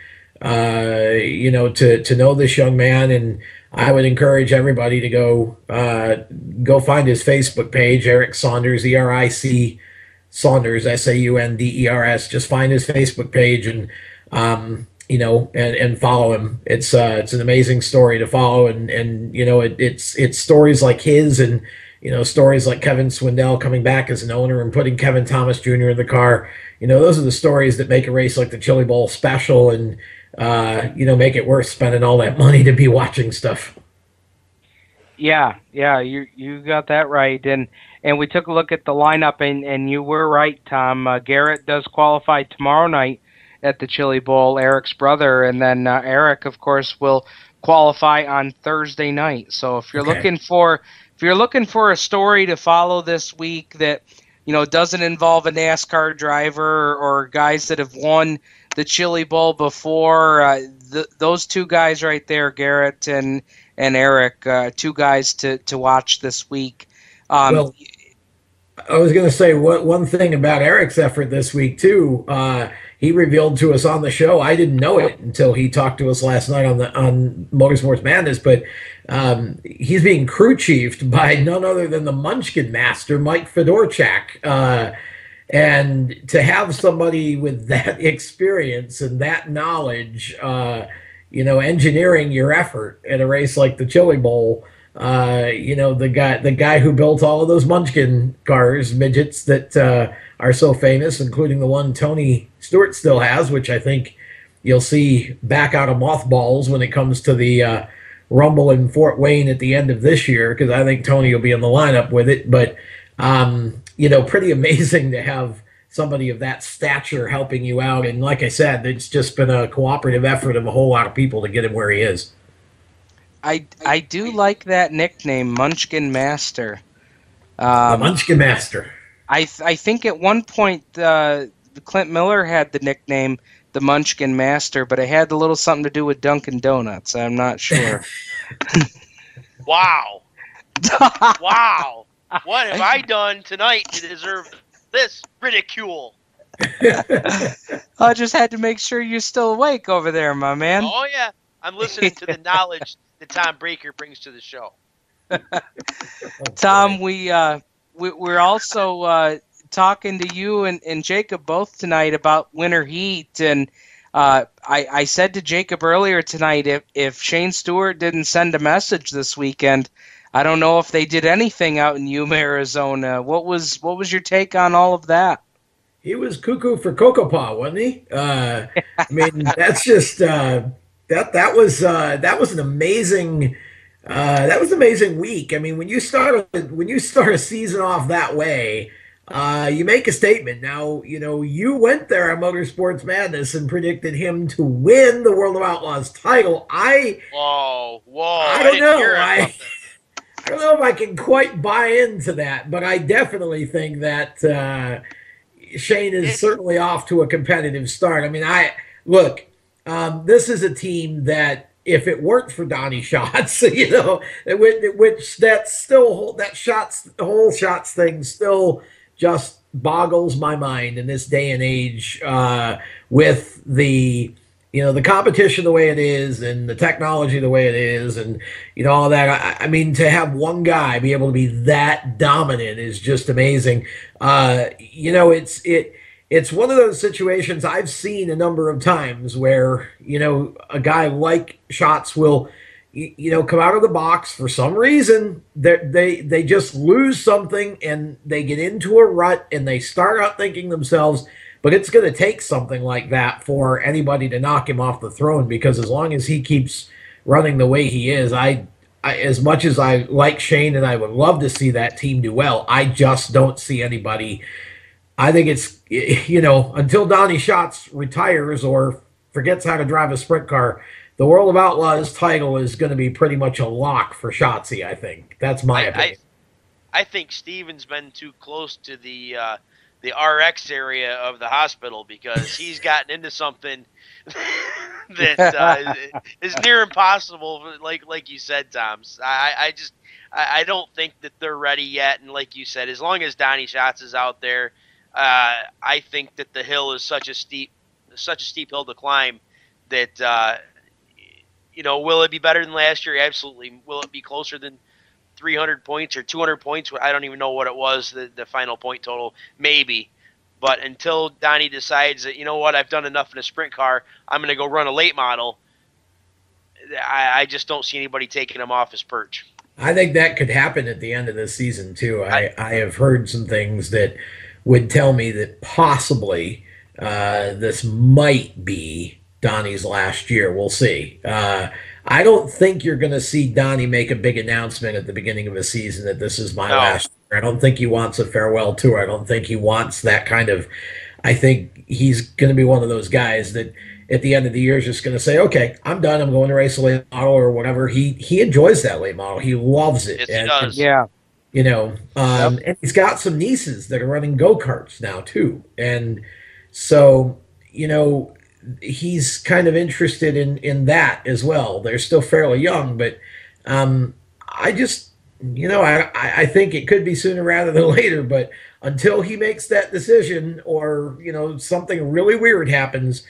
to know this young man. And I would encourage everybody to go find his Facebook page, Eric Saunders, ERIC Saunders, SAUNDERS. Just find his Facebook page and follow him. It's an amazing story to follow, and it's stories like his, and stories like Kevin Swindell coming back as an owner and putting Kevin Thomas Jr. in the car. Those are the stories that make a race like the Chili Bowl special, and make it worth spending all that money to be watching stuff. Yeah, you got that right. And we took a look at the lineup, and you were right, Tom. Garrett does qualify tomorrow night at the Chili Bowl, Eric's brother, and then Eric, of course, will qualify on Thursday night. So if you're looking for a story to follow this week that doesn't involve a NASCAR driver or guys that have won the Chili Bowl before, those two guys right there, Garrett and Eric, two guys to watch this week. Well, I was going to say one thing about Eric's effort this week too. He revealed to us on the show. I didn't know it until he talked to us last night on Motorsports Madness, but he's being crew chiefed by none other than the Munchkin Master, Mike Fedorchak. And to have somebody with that experience and that knowledge, engineering your effort at a race like the Chili Bowl, the guy who built all of those Munchkin cars, midgets that are so famous, including the one Tony Stewart still has, which I think you'll see back out of mothballs when it comes to the Rumble in Fort Wayne at the end of this year, because I think Tony will be in the lineup with it. But pretty amazing to have somebody of that stature helping you out. And like I said, it's just been a cooperative effort of a whole lot of people to get him where he is. I do like that nickname, Munchkin Master. The Munchkin Master. I think at one point Clint Miller had the nickname the Munchkin Master, but it had a little something to do with Dunkin' Donuts. I'm not sure. Wow. Wow. What have I done tonight to deserve this ridicule? I just had to make sure you're still awake over there, my man. Oh, yeah. I'm listening to the knowledge that Tom Breaker brings to the show. Tom, we're also talking to you and Jacob both tonight about winter heat, and I said to Jacob earlier tonight, if Shane Stewart didn't send a message this weekend, I don't know if they did anything out in Yuma, Arizona. What was your take on all of that? He was cuckoo for Cocoa Paw, wasn't he? I mean, that's just that was an amazing week. I mean, when you start a season off that way, you make a statement. Now, you went there on Motorsports Madness and predicted him to win the World of Outlaws title. Whoa! I don't know. I don't know if I can quite buy into that, but I definitely think that Shane is certainly off to a competitive start. I mean, this is a team that, if it weren't for Donnie Schatz, which the whole Schatz thing still just boggles my mind in this day and age, with the competition the way it is and the technology the way it is, and all that. I mean, to have one guy be able to be that dominant is just amazing. It's one of those situations I've seen a number of times where a guy like Schatz will come out of the box for some reason. They just lose something and they get into a rut and they start out thinking themselves, but it's going to take something like that for anybody to knock him off the throne, because as long as he keeps running the way he is, I as much as I like Shane and I would love to see that team do well, I just don't see anybody. I think it's, until Donnie Schatz retires or forgets how to drive a sprint car, the World of Outlaws title is going to be pretty much a lock for Schatzy, I think. That's my opinion. I think Steven's been too close to the RX area of the hospital, because he's gotten into something that is near impossible. Like you said, Tom. I don't think that they're ready yet. And like you said, as long as Donnie Schatz is out there, I think that the hill is such a steep hill to climb that will it be better than last year? Absolutely. Will it be closer than 300 points or 200 points? I don't even know what it was, the final point total. Maybe. But until Donnie decides that, I've done enough in a sprint car, I'm going to go run a late model, I just don't see anybody taking him off his perch. I think that could happen at the end of this season, too. I have heard some things that would tell me that possibly this might be Donnie's last year. We'll see. I don't think you're going to see Donnie make a big announcement at the beginning of a season that this is my last year. I don't think he wants a farewell tour. I don't think he wants that kind of. I think he's going to be one of those guys that at the end of the year is just going to say, okay, I'm done. I'm going to race a late model or whatever. He enjoys that late model. He loves it. Yes, he does. And, and he's got some nieces that are running go-karts now too. And so, he's kind of interested in that as well. They're still fairly young, but I just, I think it could be sooner rather than later. But until he makes that decision, or something really weird happens,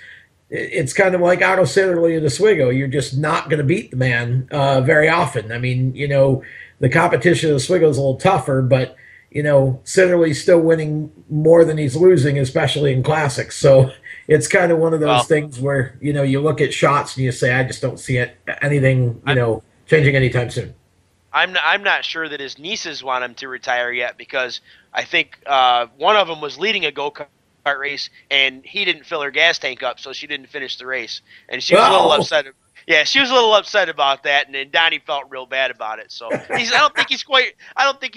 it's kind of like Otto Sitterly and Oswego. You're just not going to beat the man very often. I mean, the competition of Oswego is a little tougher, but Sitterly's still winning more than he's losing, especially in classics. So it's kind of one of those things where, you look at Schatz and you say, I just don't see anything, changing anytime soon. I'm not sure that his nieces want him to retire yet, because I think one of them was leading a go-kart race and he didn't fill her gas tank up, so she didn't finish the race. And she was a little upset. Yeah, she was a little upset about that, and then Donnie felt real bad about it. So I don't think he's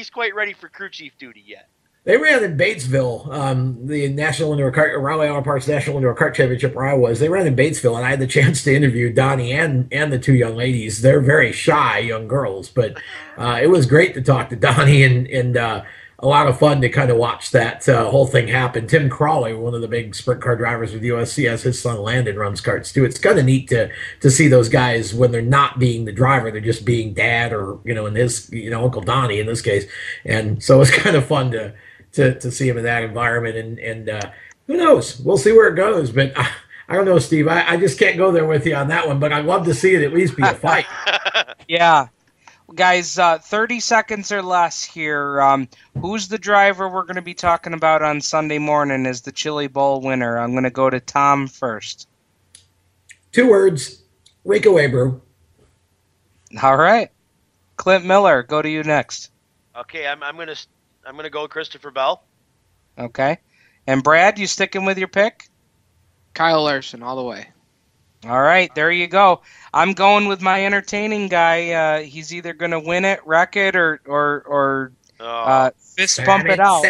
quite ready for crew chief duty yet. They ran in Batesville, the National Indoor Kart, Raleigh Auto Parts National Indoor Kart Championship, where I was. They ran in Batesville, and I had the chance to interview Donnie and the two young ladies. They're very shy young girls, but it was great to talk to Donnie, and a lot of fun to kind of watch that whole thing happen. Tim Crawley, one of the big sprint car drivers with USC, has his son Landon runs karts too. It's kind of neat to see those guys when they're not being the driver, they're just being dad, or in this Uncle Donnie in this case. And so it's kind of fun to see him in that environment. And who knows? We'll see where it goes. But I don't know, Steve. I just can't go there with you on that one. But I'd love to see it at least be a fight. Yeah. Guys, 30 seconds or less here. Who's the driver we're going to be talking about on Sunday morning as the Chili Bowl winner? I'm going to go to Tom first. 2 words. Rico Abreu. All right. Clint Miller, go to you next. Okay, I'm gonna go Christopher Bell. Okay. And Brad, you sticking with your pick? Kyle Larson, all the way. All right, there you go. I'm going with my entertaining guy. He's either going to win it, wreck it, or fist bump it out.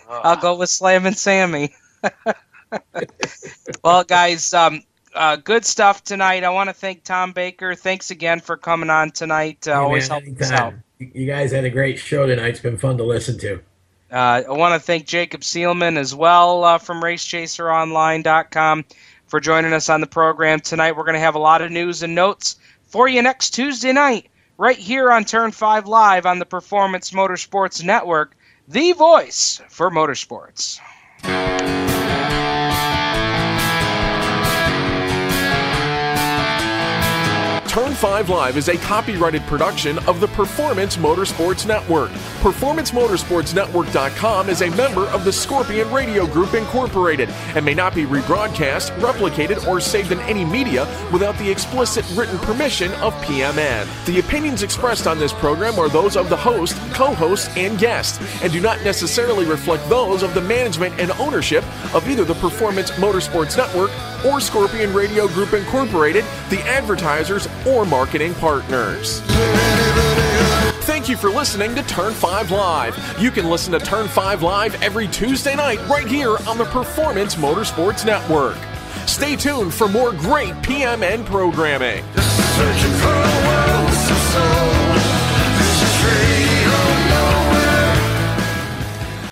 I'll go with Slammin' Sammy. Well, guys, good stuff tonight. I want to thank Tom Baker. Thanks again for coming on tonight. Always helping us out. You guys had a great show tonight. It's been fun to listen to. I want to thank Jacob Seelman as well from RaceChaserOnline.com for joining us on the program tonight. We're going to have a lot of news and notes for you next Tuesday night right here on Turn 5 Live on the Performance Motorsports Network, the voice for motorsports. Turn 5 Live is a copyrighted production of the Performance Motorsports Network. PerformanceMotorsportsNetwork.com is a member of the Scorpion Radio Group Incorporated and may not be rebroadcast, replicated, or saved in any media without the explicit written permission of PMN. The opinions expressed on this program are those of the host, co-host, and guest, and do not necessarily reflect those of the management and ownership of either the Performance Motorsports Network or Scorpion Radio Group Incorporated, the advertisers, or marketing partners. Thank you for listening to Turn 5 Live. You can listen to Turn 5 Live every Tuesday night right here on the Performance Motorsports Network. Stay tuned for more great PMN programming. Searching for a world so